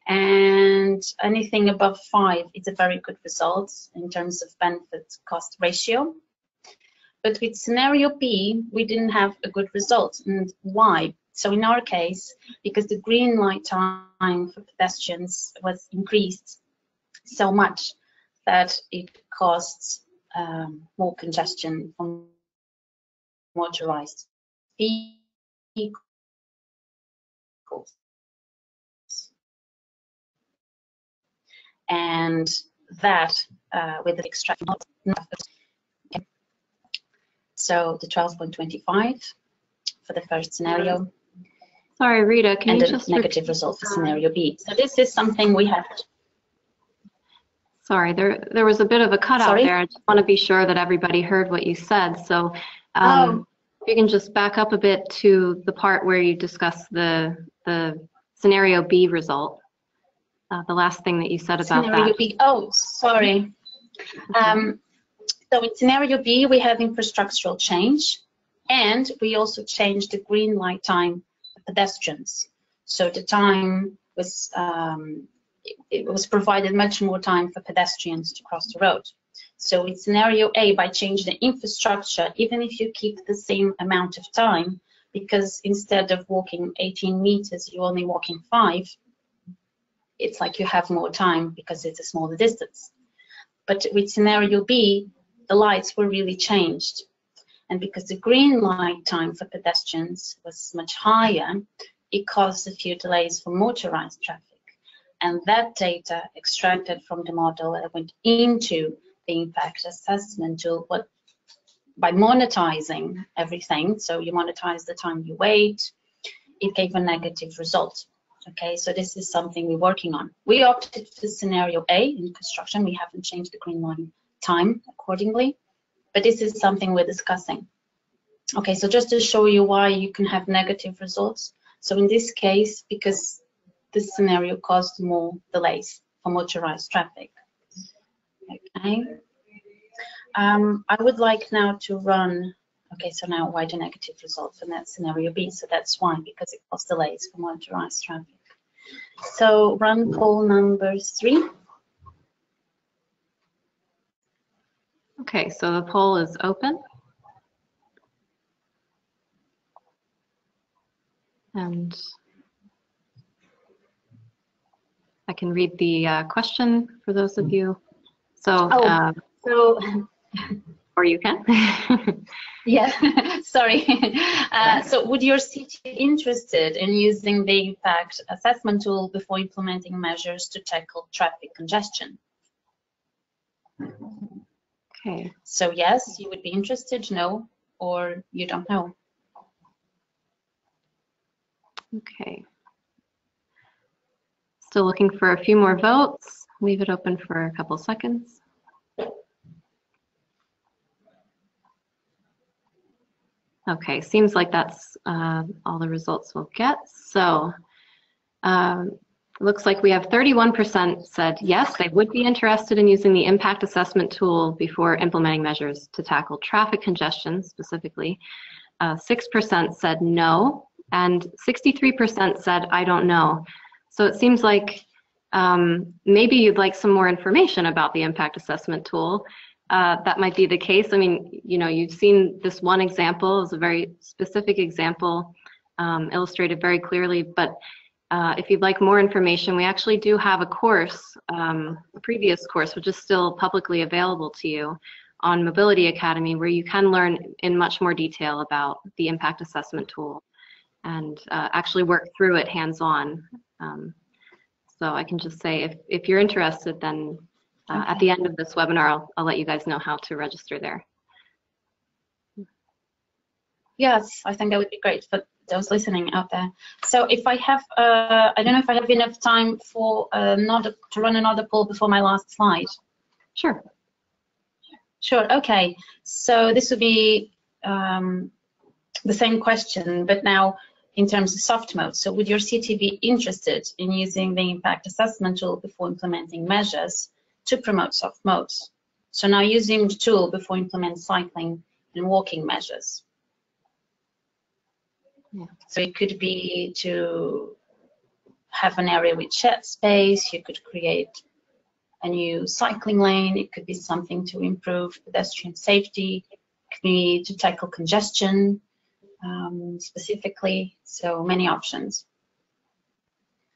And anything above 5 is a very good result in terms of benefit cost ratio. But with scenario B, we didn't have a good result. And why? So in our case, because the green light time for pedestrians was increased so much that it caused more congestion from motorized vehicles. And that with the extraction. So the 12.25 for the first scenario. Sorry, Rita, can you and just a negative result for scenario B. So this is something we have. Sorry, there was a bit of a cutout there. I just want to be sure that everybody heard what you said. So if you can just back up a bit to the part where you discussed the scenario B result. The last thing that you said about scenario that. B. Oh, sorry. So in scenario B, we have infrastructural change, and we also changed the green light time for pedestrians. So the time was, it was provided much more time for pedestrians to cross the road. So in scenario A, by changing the infrastructure, even if you keep the same amount of time, because instead of walking 18 meters, you're only walking 5, it's like you have more time because it's a smaller distance. But with scenario B, the lights were really changed. And because the green light time for pedestrians was much higher, it caused a few delays for motorized traffic. And that data extracted from the model that went into the impact assessment tool, by monetizing everything, so you monetize the time you wait, it gave a negative result. Okay, so this is something we're working on. We opted for scenario A in construction. We haven't changed the green line time accordingly, but this is something we're discussing. Okay, so just to show you why you can have negative results. So in this case, because this scenario caused more delays for motorized traffic. Okay, I would like now to run. Okay, so now why the negative result for that scenario B? So that's why, because it caused delays for motorized traffic. So run poll number 3. Okay, so the poll is open. And I can read the question for those of you. So, or you can. Yeah, sorry. So would your city be interested in using the impact assessment tool before implementing measures to tackle traffic congestion? Okay. So yes, you would be interested, no, or you don't know. Okay. Still looking for a few more votes. Leave it open for a couple seconds. Okay, seems like that's all the results we'll get. So looks like we have 31% said yes, they would be interested in using the impact assessment tool before implementing measures to tackle traffic congestion specifically. 6% said no, and 63% said I don't know. So it seems like maybe you'd like some more information about the impact assessment tool. That might be the case. I mean, you know, you've seen this one example. It's a very specific example, illustrated very clearly, but if you'd like more information, we actually do have a course, a previous course, which is still publicly available to you on Mobility Academy, where you can learn in much more detail about the impact assessment tool and actually work through it hands-on. So I can just say, if you're interested, then at the end of this webinar, I'll let you guys know how to register there. Yes, I think that would be great for those listening out there. So if I have, I don't know if I have enough time for to run another poll before my last slide. Sure. Sure, okay. So this would be the same question, but now in terms of soft mode. So would your city be interested in using the impact assessment tool before implementing measures to promote soft modes? So now using the tool before implement cycling and walking measures. Yeah. So it could be to have an area with shared space, you could create a new cycling lane, it could be something to improve pedestrian safety, it could be to tackle congestion specifically, so many options.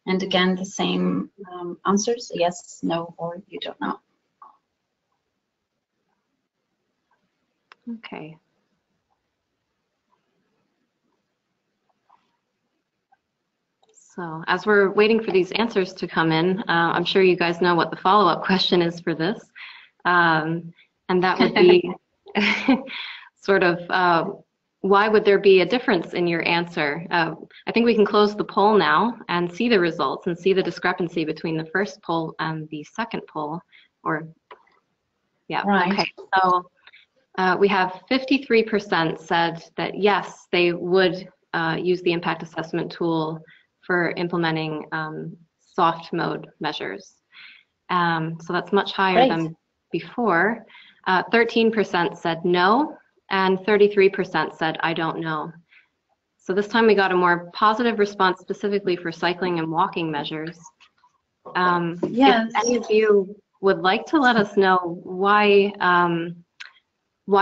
And again, the same answers, yes, no, or you don't know. Okay. So as we're waiting for these answers to come in, I'm sure you guys know what the follow-up question is for this. And that would be sort of, why would there be a difference in your answer? I think we can close the poll now and see the results and see the discrepancy between the first poll and the second poll. Or, yeah, right. Okay. So we have 53% said that yes, they would use the impact assessment tool for implementing soft mode measures. So that's much higher than before. 13% said no, and 33% said I don't know. So this time we got a more positive response specifically for cycling and walking measures. Yes. If any of you would like to let us know why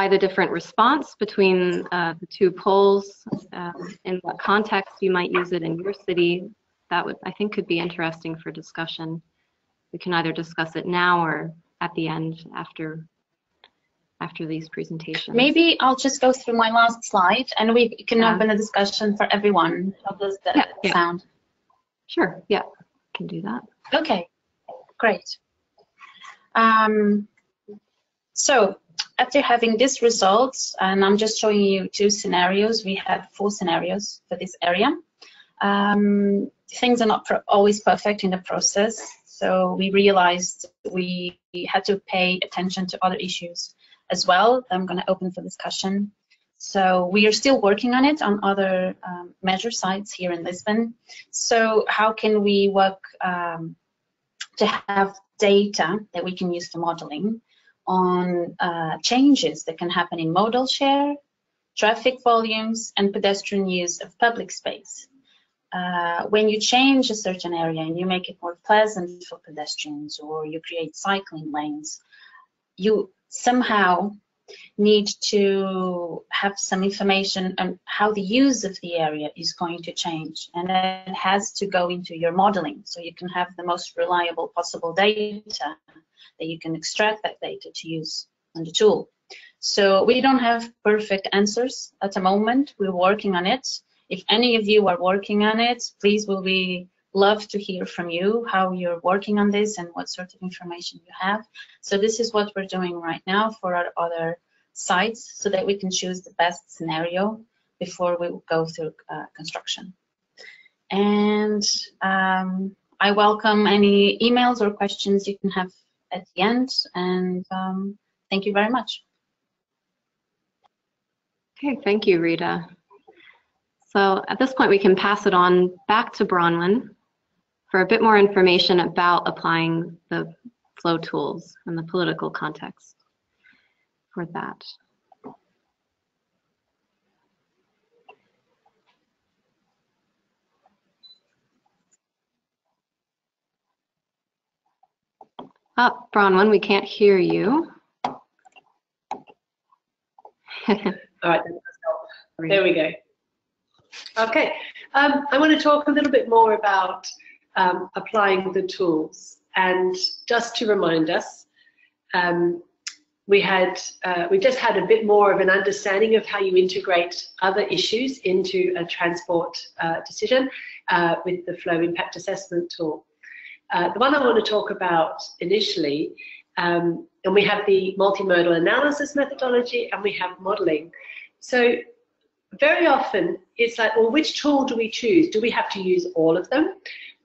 the different response between the two polls, in what context you might use it in your city, that would, I think, could be interesting for discussion. We can either discuss it now or at the end after these presentations. Maybe I'll just go through my last slide and we can open a discussion for everyone. How does that sound? Sure, yeah, can do that. Okay, great. So after having these results, and I'm just showing you two scenarios, we had 4 scenarios for this area. Things are not always perfect in the process, so we realized we had to pay attention to other issues as well. I'm going to open for discussion. So we are still working on it on other measure sites here in Lisbon. So how can we work to have data that we can use for modeling on changes that can happen in modal share, traffic volumes, and pedestrian use of public space. When you change a certain area and you make it more pleasant for pedestrians, or you create cycling lanes, you somehow need to have some information on how the use of the area is going to change, and it has to go into your modeling so you can have the most reliable possible data that you can extract that data to use on the tool. So we don't have perfect answers at the moment. We're working on it. If any of you are working on it, please, we love to hear from you how you're working on this and what sort of information you have. So this is what we're doing right now for our other sites so that we can choose the best scenario before we go through construction. And I welcome any emails or questions you can have at the end, and thank you very much. Okay, thank you, Rita. So at this point, we can pass it on back to Bronwyn for a bit more information about applying the flow tools and the political context for that. Bronwyn, we can't hear you. All right, there we go. Okay, I want to talk a little bit more about applying the tools. And just to remind us, we've just had a bit more of an understanding of how you integrate other issues into a transport decision with the flow impact assessment tool. The one I want to talk about initially, and we have the multimodal analysis methodology and we have modeling. So very often it's like, well, which tool do we choose? Do we have to use all of them?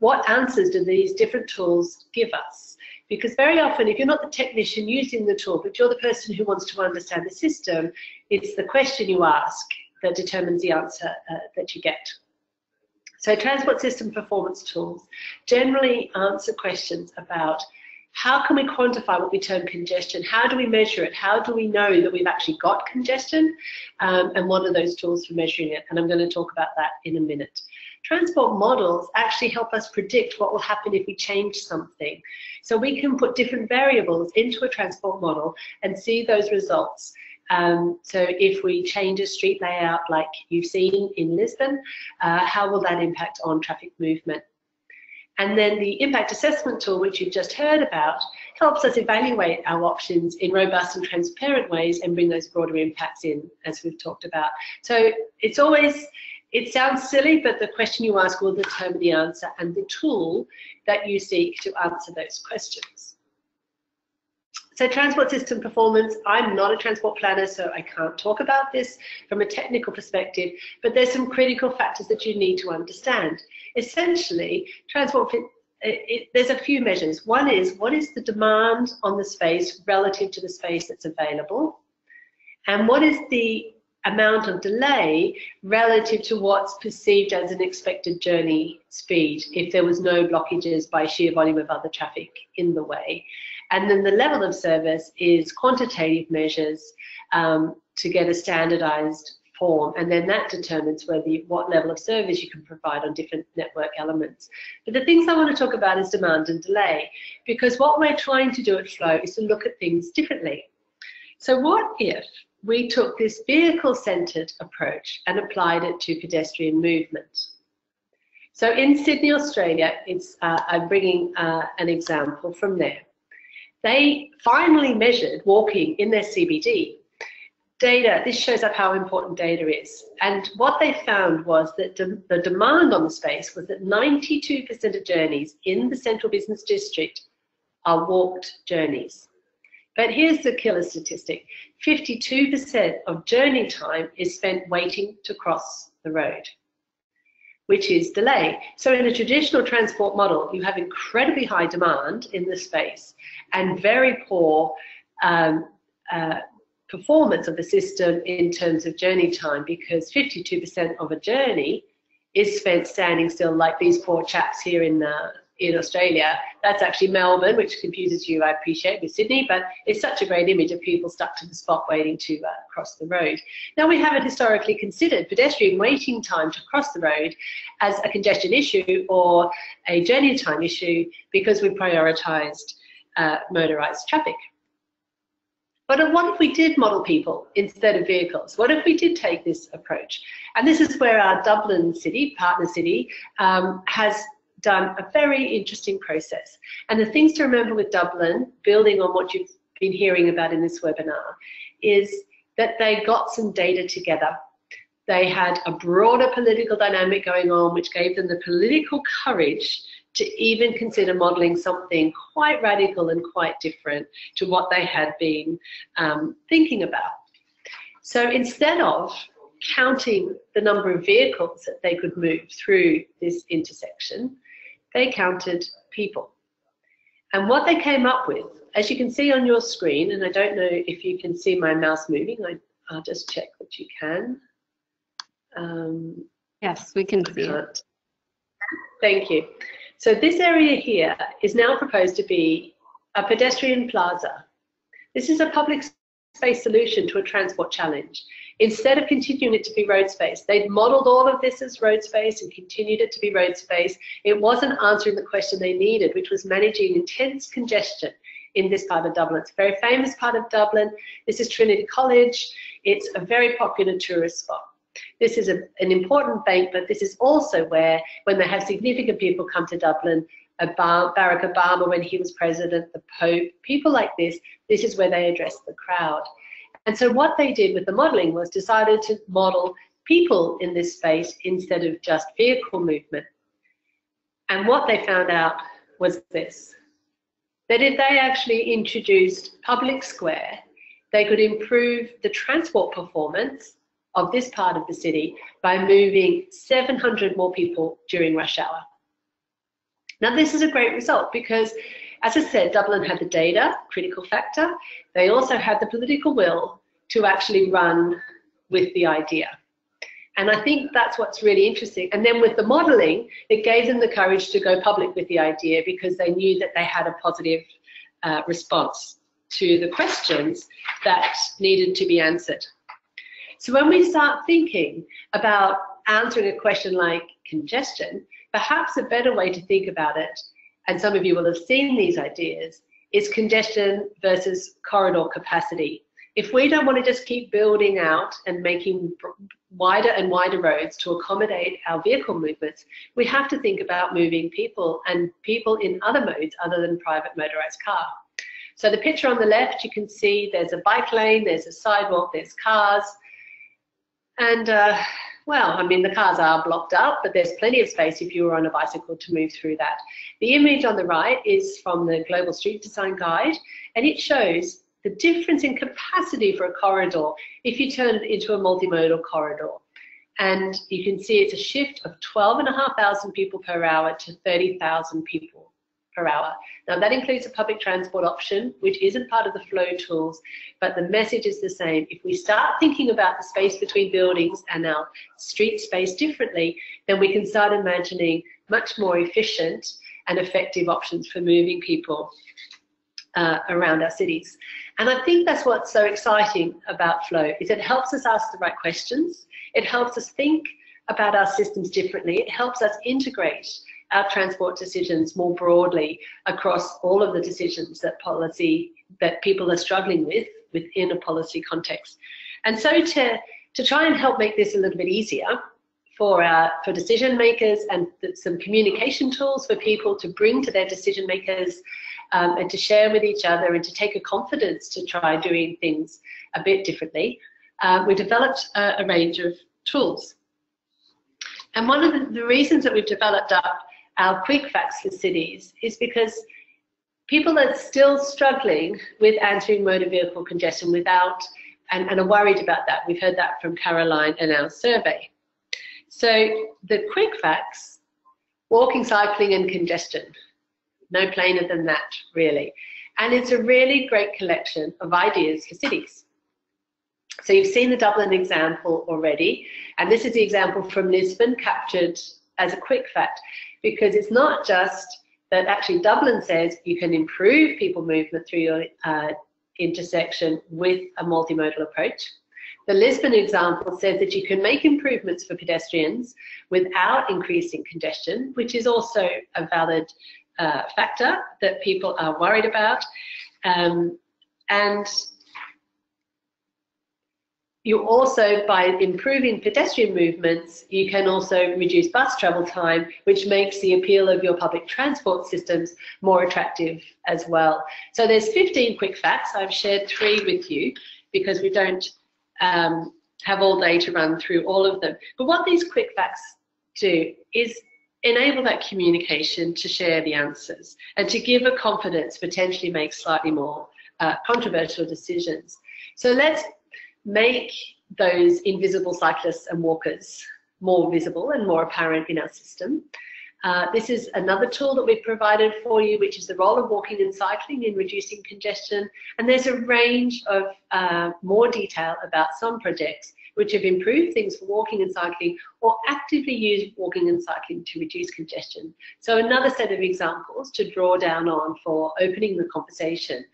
What answers do these different tools give us? Because very often, if you're not the technician using the tool, but you're the person who wants to understand the system, it's the question you ask that determines the answer that you get. So transport system performance tools generally answer questions about how can we quantify what we term congestion? How do we measure it? How do we know that we've actually got congestion? And what are those tools for measuring it? And I'm going to talk about that in a minute. Transport models actually help us predict what will happen if we change something. So we can put different variables into a transport model and see those results. So if we change a street layout like you've seen in Lisbon, how will that impact on traffic movement? And then the impact assessment tool, which you've just heard about, helps us evaluate our options in robust and transparent ways and bring those broader impacts in, as we've talked about. So it's always, it sounds silly, but the question you ask will determine the answer and the tool that you seek to answer those questions. So transport system performance, I'm not a transport planner, so I can't talk about this from a technical perspective, but there's some critical factors that you need to understand. Essentially, transport, there's a few measures. One is, what is the demand on the space relative to the space that's available? And what is the amount of delay relative to what's perceived as an expected journey speed if there was no blockages by sheer volume of other traffic in the way? And then the level of service is quantitative measures to get a standardized form, and then that determines what level of service you can provide on different network elements. But the things I want to talk about is demand and delay, because what we're trying to do at Flow is to look at things differently. So what if we took this vehicle-centered approach and applied it to pedestrian movement? So in Sydney, Australia, I'm bringing an example from there. They finally measured walking in their CBD. Data, this shows up how important data is. And what they found was that the demand on the space was that 92% of journeys in the central business district are walked journeys. But here's the killer statistic. 52% of journey time is spent waiting to cross the road, which is delay. So in a traditional transport model, you have incredibly high demand in the space and very poor performance of the system in terms of journey time, because 52% of a journey is spent standing still, like these poor chaps here in Australia. That's actually Melbourne, which confuses you, I appreciate, with Sydney, but it's such a great image of people stuck to the spot waiting to cross the road. Now, we haven't historically considered pedestrian waiting time to cross the road as a congestion issue or a journey time issue because we prioritised motorised traffic. But what if we did model people instead of vehicles? What if we did take this approach? And this is where our Dublin city, partner city, has done a very interesting process. And the things to remember with Dublin, building on what you've been hearing about in this webinar, is that they got some data together. They had a broader political dynamic going on, which gave them the political courage to even consider modelling something quite radical and quite different to what they had been thinking about. So instead of counting the number of vehicles that they could move through this intersection, they counted people. And what they came up with, as you can see on your screen, and I don't know if you can see my mouse moving, I'll just check that you can. Yes, we can see it. Thank you. So this area here is now proposed to be a pedestrian plaza. This is a public space solution to a transport challenge. Instead of continuing it to be road space, they'd modelled all of this as road space and continued it to be road space. It wasn't answering the question they needed, which was managing intense congestion in this part of Dublin. It's a very famous part of Dublin. This is Trinity College. It's a very popular tourist spot. This is an important bank, but this is also where, when they have significant people come to Dublin, Barack Obama when he was president, the Pope, people like this is where they address the crowd. And so what they did with the modelling was decided to model people in this space instead of just vehicle movement. And what they found out was this, that if they actually introduced public square, they could improve the transport performance of this part of the city by moving 700 more people during rush hour. Now, this is a great result because, as I said, Dublin had the data, critical factor. They also had the political will to actually run with the idea. And I think that's what's really interesting. And then with the modelling, it gave them the courage to go public with the idea because they knew that they had a positive response to the questions that needed to be answered. So when we start thinking about answering a question like congestion, perhaps a better way to think about it, and some of you will have seen these ideas, is congestion versus corridor capacity. If we don't want to just keep building out and making wider and wider roads to accommodate our vehicle movements, we have to think about moving people and people in other modes other than private motorized car. So the picture on the left, you can see there's a bike lane, there's a sidewalk, there's cars. And well, I mean, the cars are blocked up, but there's plenty of space if you were on a bicycle to move through that. The image on the right is from the Global Street Design Guide, and it shows the difference in capacity for a corridor if you turn it into a multimodal corridor. And you can see it's a shift of 12,500 people per hour to 30,000 people per hour. Now that includes a public transport option, which isn't part of the flow tools, but the message is the same. If we start thinking about the space between buildings and our street space differently, then we can start imagining much more efficient and effective options for moving people around our cities. And I think that's what's so exciting about flow, is it helps us ask the right questions, it helps us think about our systems differently, it helps us integrate our transport decisions more broadly across all of the decisions that people are struggling with within a policy context. And so to try and help make this a little bit easier for decision makers and some communication tools for people to bring to their decision makers and to share with each other and to take a confidence to try doing things a bit differently, we developed a range of tools. And one of the reasons that we've developed our quick facts for cities is because people are still struggling with answering motor vehicle congestion and are worried about that. We've heard that from Caroline in our survey. So the quick facts, walking, cycling and congestion. No plainer than that, really. And it's a really great collection of ideas for cities. So you've seen the Dublin example already, and this is the example from Lisbon captured as a quick fact, because it's not just that actually Dublin says you can improve people movement through your intersection with a multimodal approach. The Lisbon example says that you can make improvements for pedestrians without increasing congestion, which is also a valid factor that people are worried about. And you also, by improving pedestrian movements, you can also reduce bus travel time, which makes the appeal of your public transport systems more attractive as well. So there's 15 quick facts. I've shared 3 with you because we don't have all day to run through all of them. But what these quick facts do is enable that communication to share the answers and to give a confidence, potentially make slightly more controversial decisions. So let's make those invisible cyclists and walkers more visible and more apparent in our system. This is another tool that we've provided for you, which is the role of walking and cycling in reducing congestion. And there's a range of more detail about some projects which have improved things for walking and cycling or actively use walking and cycling to reduce congestion. So another set of examples to draw down on for opening the conversation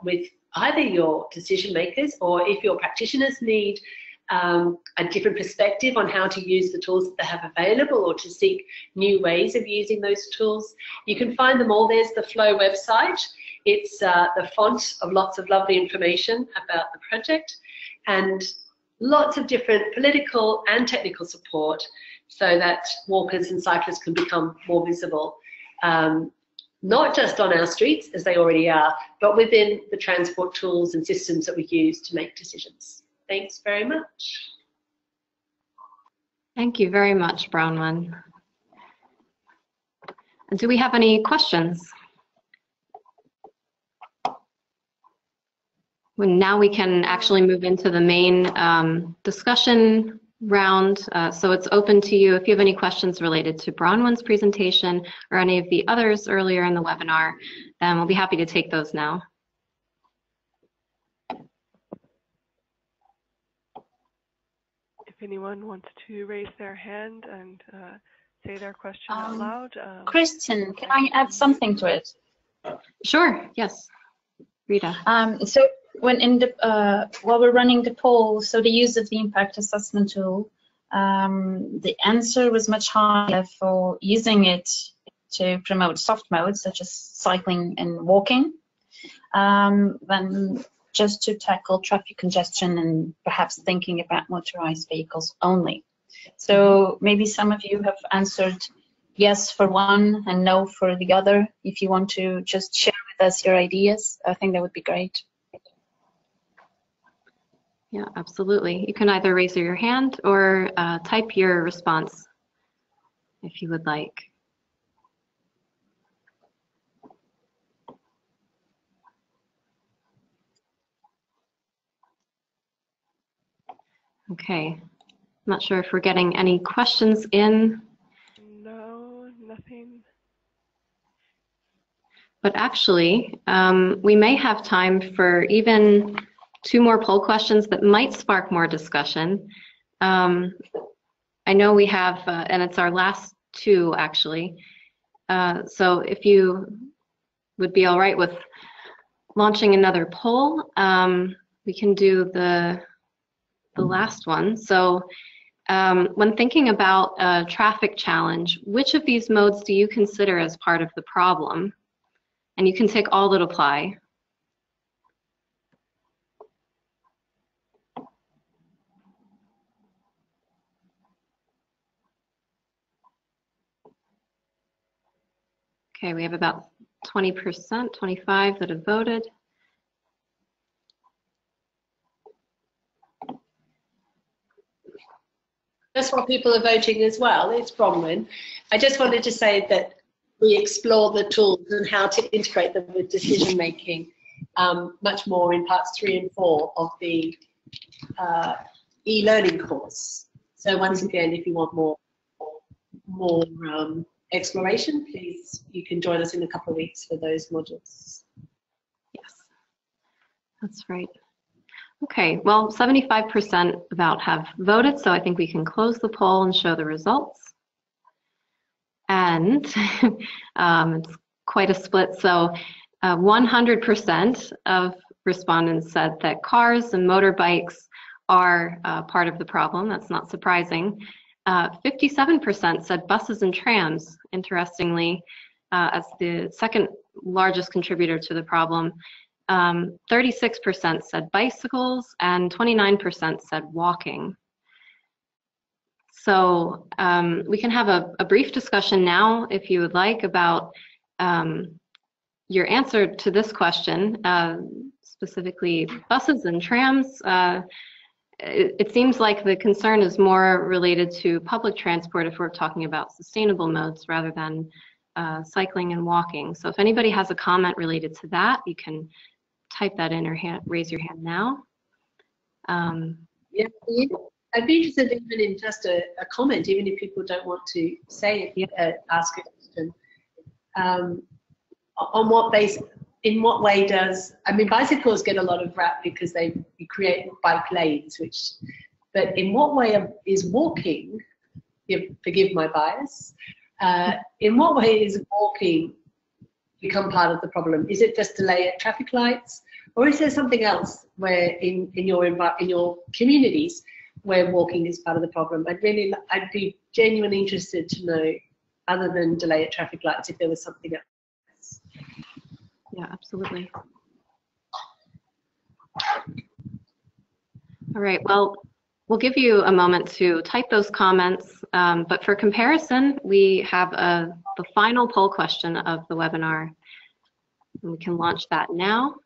with either your decision makers, or if your practitioners need a different perspective on how to use the tools that they have available or to seek new ways of using those tools. You can find them all. There's the Flow website. It's the font of lots of lovely information about the project. And lots of different political and technical support so that walkers and cyclists can become more visible, not just on our streets as they already are, but within the transport tools and systems that we use to make decisions. Thanks very much. Thank you very much, Bronwyn. Do we have any questions? Well, now we can actually move into the main discussion round. So it's open to you. If you have any questions related to Bronwyn's presentation or any of the others earlier in the webinar, then we'll be happy to take those now. If anyone wants to raise their hand and say their question out loud. Kristen, can I add something to it? Sure, yes. Rita. So when in the while we're running the poll, so the use of the impact assessment tool, the answer was much higher for using it to promote soft modes such as cycling and walking than just to tackle traffic congestion and perhaps thinking about motorized vehicles only. So maybe some of you have answered yes for one and no for the other. If you want to just share with us your ideas, I think that would be great. Yeah, absolutely. You can either raise your hand or type your response if you would like. Okay, I'm not sure if we're getting any questions in. No, nothing. But actually, we may have time for even 2 more poll questions that might spark more discussion. I know we have, and it's our last 2 actually. So if you would be all right with launching another poll, we can do the last one. So when thinking about a traffic challenge, which of these modes do you consider as part of the problem? And you can take all that apply. Okay, we have about 20%, 25 that have voted. That's what people are voting as well. It's Bronwyn. I just wanted to say that we explore the tools and how to integrate them with decision making much more in parts 3 and 4 of the e-learning course. So once again, if you want more exploration, please, you can join us in a couple of weeks for those modules. Yes, that's right. Okay, well, 75% about have voted, so I think we can close the poll and show the results. And it's quite a split, so 100% of respondents said that cars and motorbikes are part of the problem. That's not surprising. 57% said buses and trams, interestingly, as the second largest contributor to the problem. 36% said bicycles and 29% said walking. So we can have a brief discussion now, if you would like, about your answer to this question, specifically buses and trams. It seems like the concern is more related to public transport if we're talking about sustainable modes rather than cycling and walking. So if anybody has a comment related to that, you can type that in or raise your hand now. Yeah, I'd be interested even in just a comment, even if people don't want to say it, ask a question. On what basis, in what way does, I mean, bicycles get a lot of rap because they create bike lanes, but in what way is walking, forgive my bias, in what way is walking become part of the problem? Is it just delay at traffic lights, or is there something else where in your communities where walking is part of the problem? I'd be genuinely interested to know, other than delay at traffic lights, if there was something else. Yeah, absolutely. All right, well, We'll give you a moment to type those comments, but for comparison, we have the final poll question of the webinar. And we can launch that now.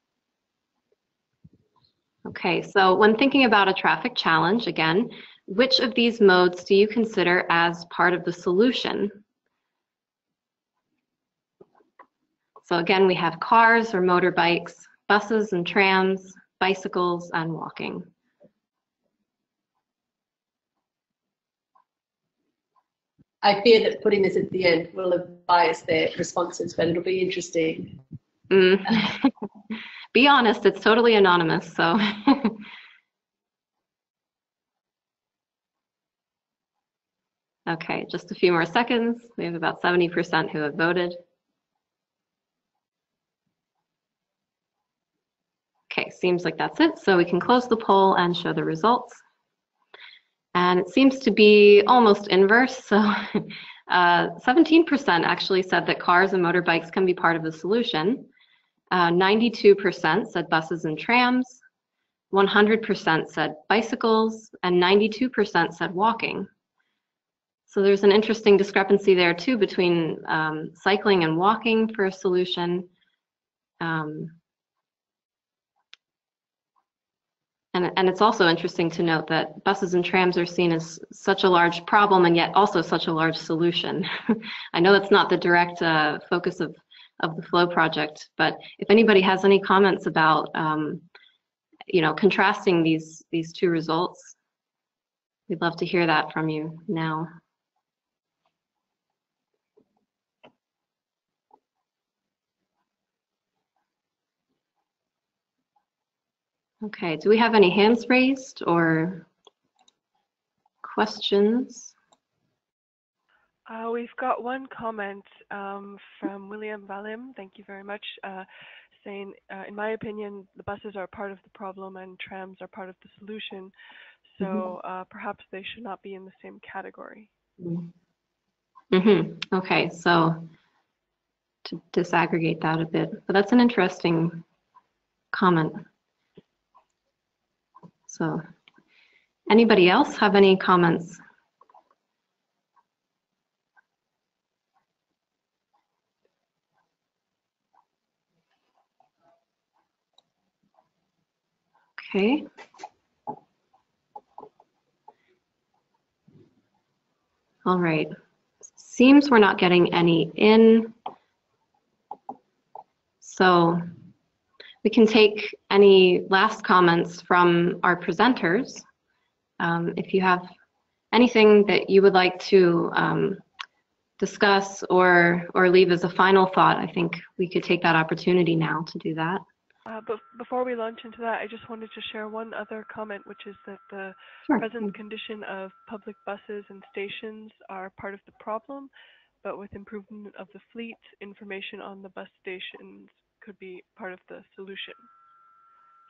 Okay, so when thinking about a traffic challenge, again, which of these modes do you consider as part of the solution? So again, we have cars or motorbikes, buses and trams, bicycles, and walking. I fear that putting this at the end will bias their responses, but it'll be interesting. Be honest, it's totally anonymous, so. Okay, just a few more seconds. We have about 70% who have voted. Okay, seems like that's it. So we can close the poll and show the results. And it seems to be almost inverse. So 17% actually said that cars and motorbikes can be part of the solution. 92% said buses and trams. 100% said bicycles, and 92% said walking. So there's an interesting discrepancy there too between cycling and walking for a solution. And it's also interesting to note that buses and trams are seen as such a large problem and yet also such a large solution. I know it's not the direct focus of the Flow project, but if anybody has any comments about contrasting these two results, we'd love to hear that from you now. Okay, do we have any hands raised or questions? We've got one comment from William Valim. Thank you very much. Saying, in my opinion, the buses are part of the problem and trams are part of the solution. So perhaps they should not be in the same category. Okay, so to disaggregate that a bit, but that's an interesting comment. So anybody else have any comments? Okay. All right. Seems we're not getting any in. So we can take any last comments from our presenters. If you have anything that you would like to discuss or leave as a final thought, I think we could take that opportunity now to do that. But before we launch into that, I just wanted to share one other comment, which is that the present condition of public buses and stations are part of the problem, but with improvement of the fleet, information on the bus stations could be part of the solution.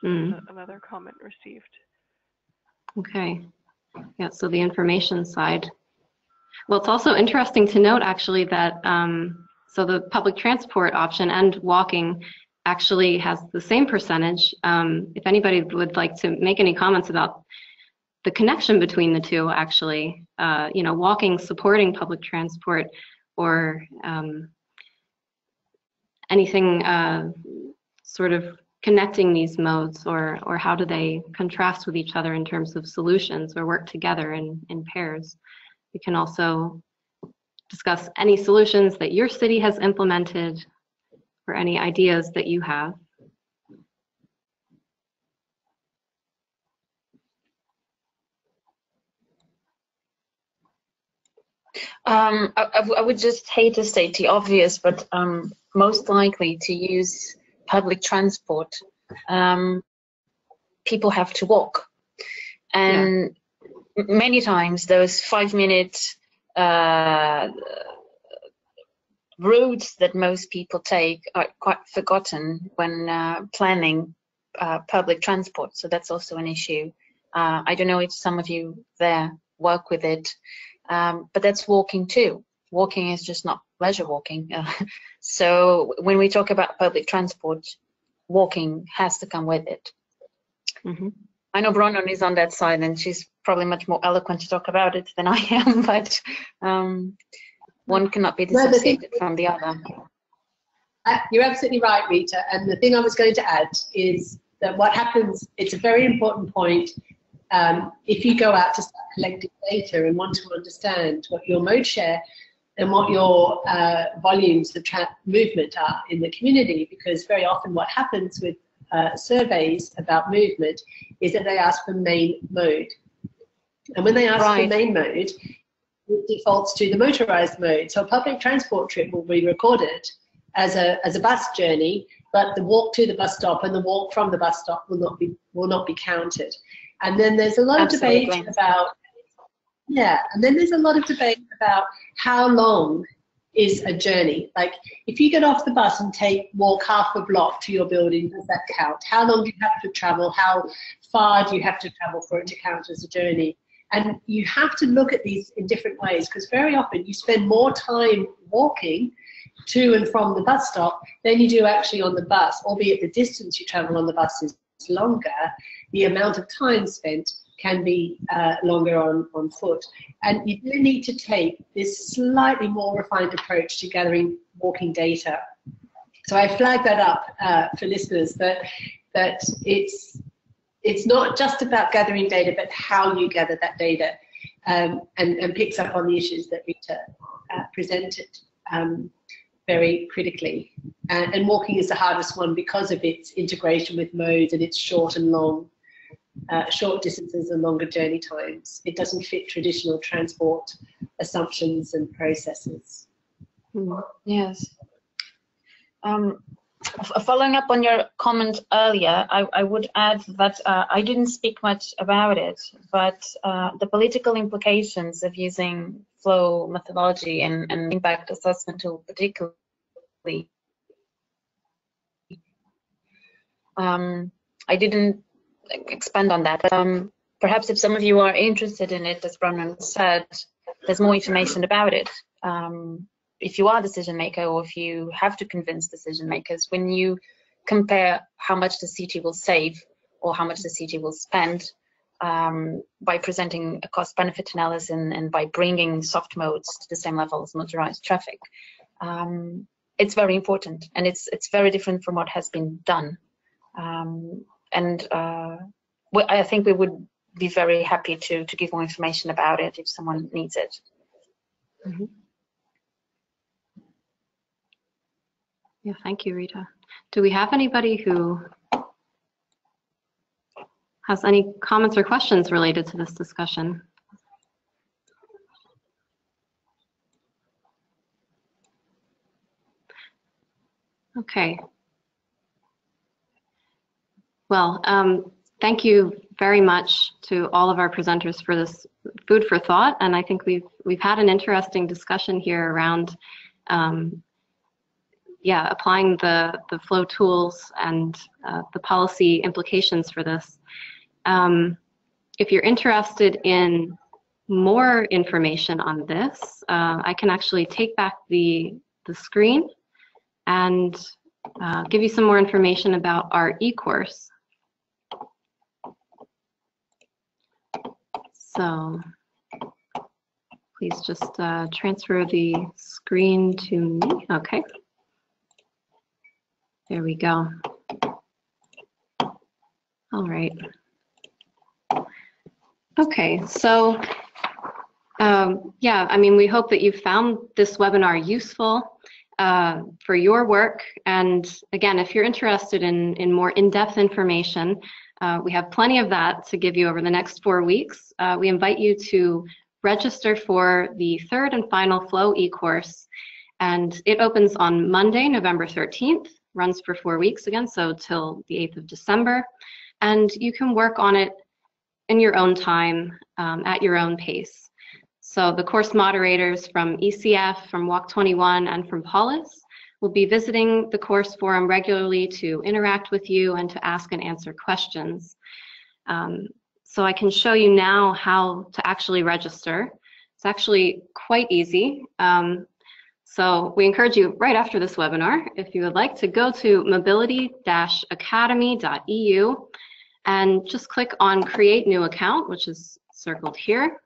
Another comment received. Okay. Yeah, so the information side. Well, it's also interesting to note actually that so the public transport option and walking actually has the same percentage. If anybody would like to make any comments about the connection between the two, actually, walking supporting public transport or anything sort of connecting these modes, or how do they contrast with each other in terms of solutions or work together in pairs. We can also discuss any solutions that your city has implemented or any ideas that you have. I would just hate to state the obvious, but most likely to use public transport, people have to walk. And many times those 5-minute routes that most people take are quite forgotten when planning public transport. So that's also an issue. I don't know if some of you there work with it, but that's walking too. Walking is just not leisure walking. So when we talk about public transport, walking has to come with it. I know Bronwyn is on that side, and she's probably much more eloquent to talk about it than I am, but one cannot be dissociated from the other. You're absolutely right, Rita. And the thing I was going to add is that what happens, it's a very important point, if you go out to start collecting data and want to understand what your mode share and what your volumes of movement are in the community, because very often what happens with surveys about movement is that they ask for main mode. And when they ask for main mode, it defaults to the motorized mode. So a public transport trip will be recorded as a bus journey, but the walk to the bus stop and the walk from the bus stop will not be counted. And then there's a lot of debate about, and then there's a lot of debate about how long is a journey. Like, if you get off the bus and walk half a block to your building, does that count? How long do you have to travel? How far do you have to travel for it to count as a journey? And you have to look at these in different ways, because very often you spend more time walking to and from the bus stop than you do actually on the bus, albeit the distance you travel on the bus is longer. The amount of time spent can be longer on foot. And you do need to take this slightly more refined approach to gathering walking data. So I flagged that up for listeners, that it's not just about gathering data, but how you gather that data, and picks up on the issues that Rita presented very critically. And walking is the hardest one because of its integration with modes and its short and long, short distances and longer journey times. It doesn't fit traditional transport assumptions and processes. Yes. Following up on your comment earlier, I would add that I didn't speak much about it, but the political implications of using flow methodology and impact assessment tool particularly, I didn't expand on that. Perhaps if some of you are interested in it, as Bronwyn said, there's more information about it. If you are a decision maker, or if you have to convince decision makers, when you compare how much the CT will save or how much the CT will spend by presenting a cost benefit analysis and by bringing soft modes to the same level as motorized traffic, it's very important, and it's very different from what has been done. I think we would be very happy to give more information about it if someone needs it. Mm-hmm. Yeah, thank you, Rita. Do we have anybody who has any comments or questions related to this discussion? Okay. Well, thank you very much to all of our presenters for this food for thought, and I think we've had an interesting discussion here around applying the flow tools and the policy implications for this. If you're interested in more information on this, I can actually take back the screen and give you some more information about our e-course. So please just transfer the screen to me. Okay. There we go. All right. Okay, so I mean, we hope that you found this webinar useful for your work. And again, if you're interested in more in-depth information, we have plenty of that to give you over the next 4 weeks. We invite you to register for the third and final Flow e-course, and it opens on Monday, November 13th, runs for 4 weeks again, so till the 8th of December, and you can work on it in your own time, at your own pace. So the course moderators from ECF, from Walk 21, and from Polis will be visiting the course forum regularly to interact with you and to ask and answer questions. So I can show you now how to actually register. It's actually quite easy. So we encourage you right after this webinar, if you would like, to go to mobility-academy.eu and just click on Create New Account, which is circled here.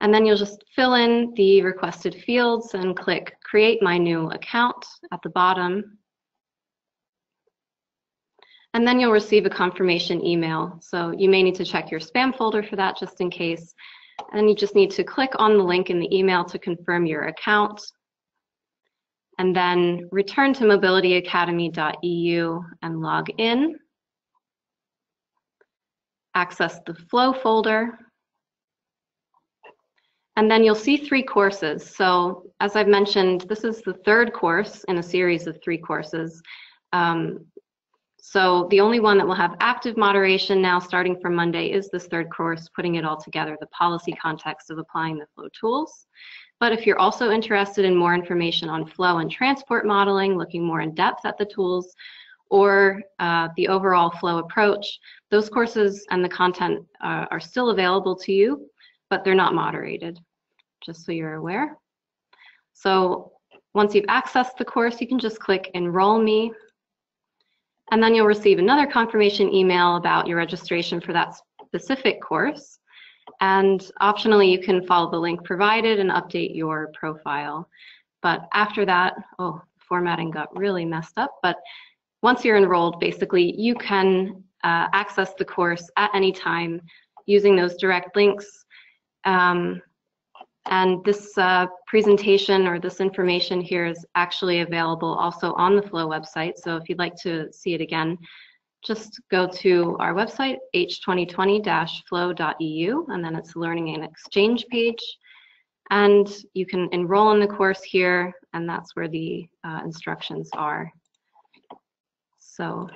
And then you'll just fill in the requested fields and click Create My New Account at the bottom. And then you'll receive a confirmation email. So you may need to check your spam folder for that just in case. And you just need to click on the link in the email to confirm your account. And then return to mobilityacademy.eu and log in. Access the Flow folder. And then you'll see 3 courses. So as I've mentioned, this is the 3rd course in a series of 3 courses. So the only one that will have active moderation now starting from Monday is this 3rd course, Putting It All Together, the policy context of applying the flow tools. But if you're also interested in more information on flow and transport modeling, looking more in depth at the tools, or the overall flow approach, those courses and the content are still available to you, but they're not moderated, just so you're aware. So once you've accessed the course, you can just click Enroll Me, and then you'll receive another confirmation email about your registration for that specific course. And optionally, you can follow the link provided and update your profile. But after that, oh, formatting got really messed up, but once you're enrolled, basically, you can access the course at any time using those direct links. And this presentation or this information here is actually available also on the Flow website. So if you'd like to see it again, just go to our website, h2020-flow.eu, and then it's the Learning and Exchange page. And you can enroll in the course here, and that's where the instructions are. So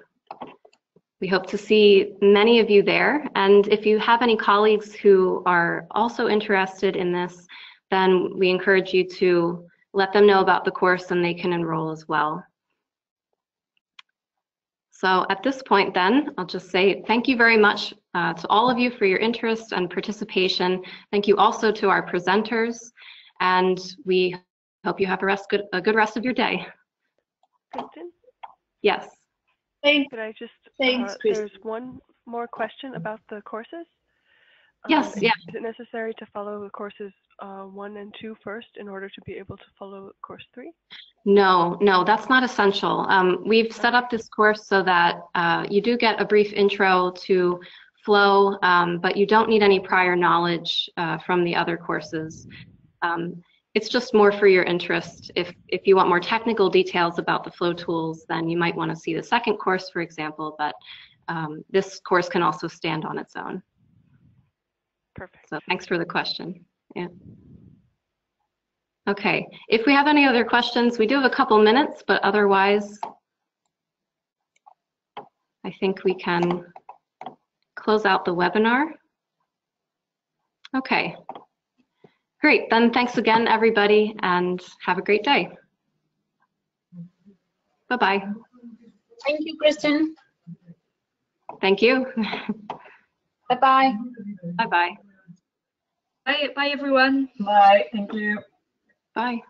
we hope to see many of you there. And if you have any colleagues who are also interested in this, then we encourage you to let them know about the course and they can enroll as well. So at this point then, I'll just say thank you very much to all of you for your interest and participation. Thank you also to our presenters, and we hope you have a good rest of your day. Kristen? Yes. Could I just, Thanks, Chris. there's one more question about the courses. Yes, yeah. Is it necessary to follow the courses 1 and 2 first in order to be able to follow course 3? No, that's not essential. We've set up this course so that you do get a brief intro to flow, but you don't need any prior knowledge from the other courses. It's just more for your interest. If you want more technical details about the flow tools, then you might want to see the 2nd course, for example, but this course can also stand on its own. Perfect. So thanks for the question. Yeah. Okay, if we have any other questions, we do have a couple minutes, but otherwise, I think we can close out the webinar. Okay. Great, then thanks again, everybody, and have a great day. Bye-bye. Thank you, Kristen. Thank you. Bye-bye. Bye-bye. Bye, everyone. Bye, thank you. Bye.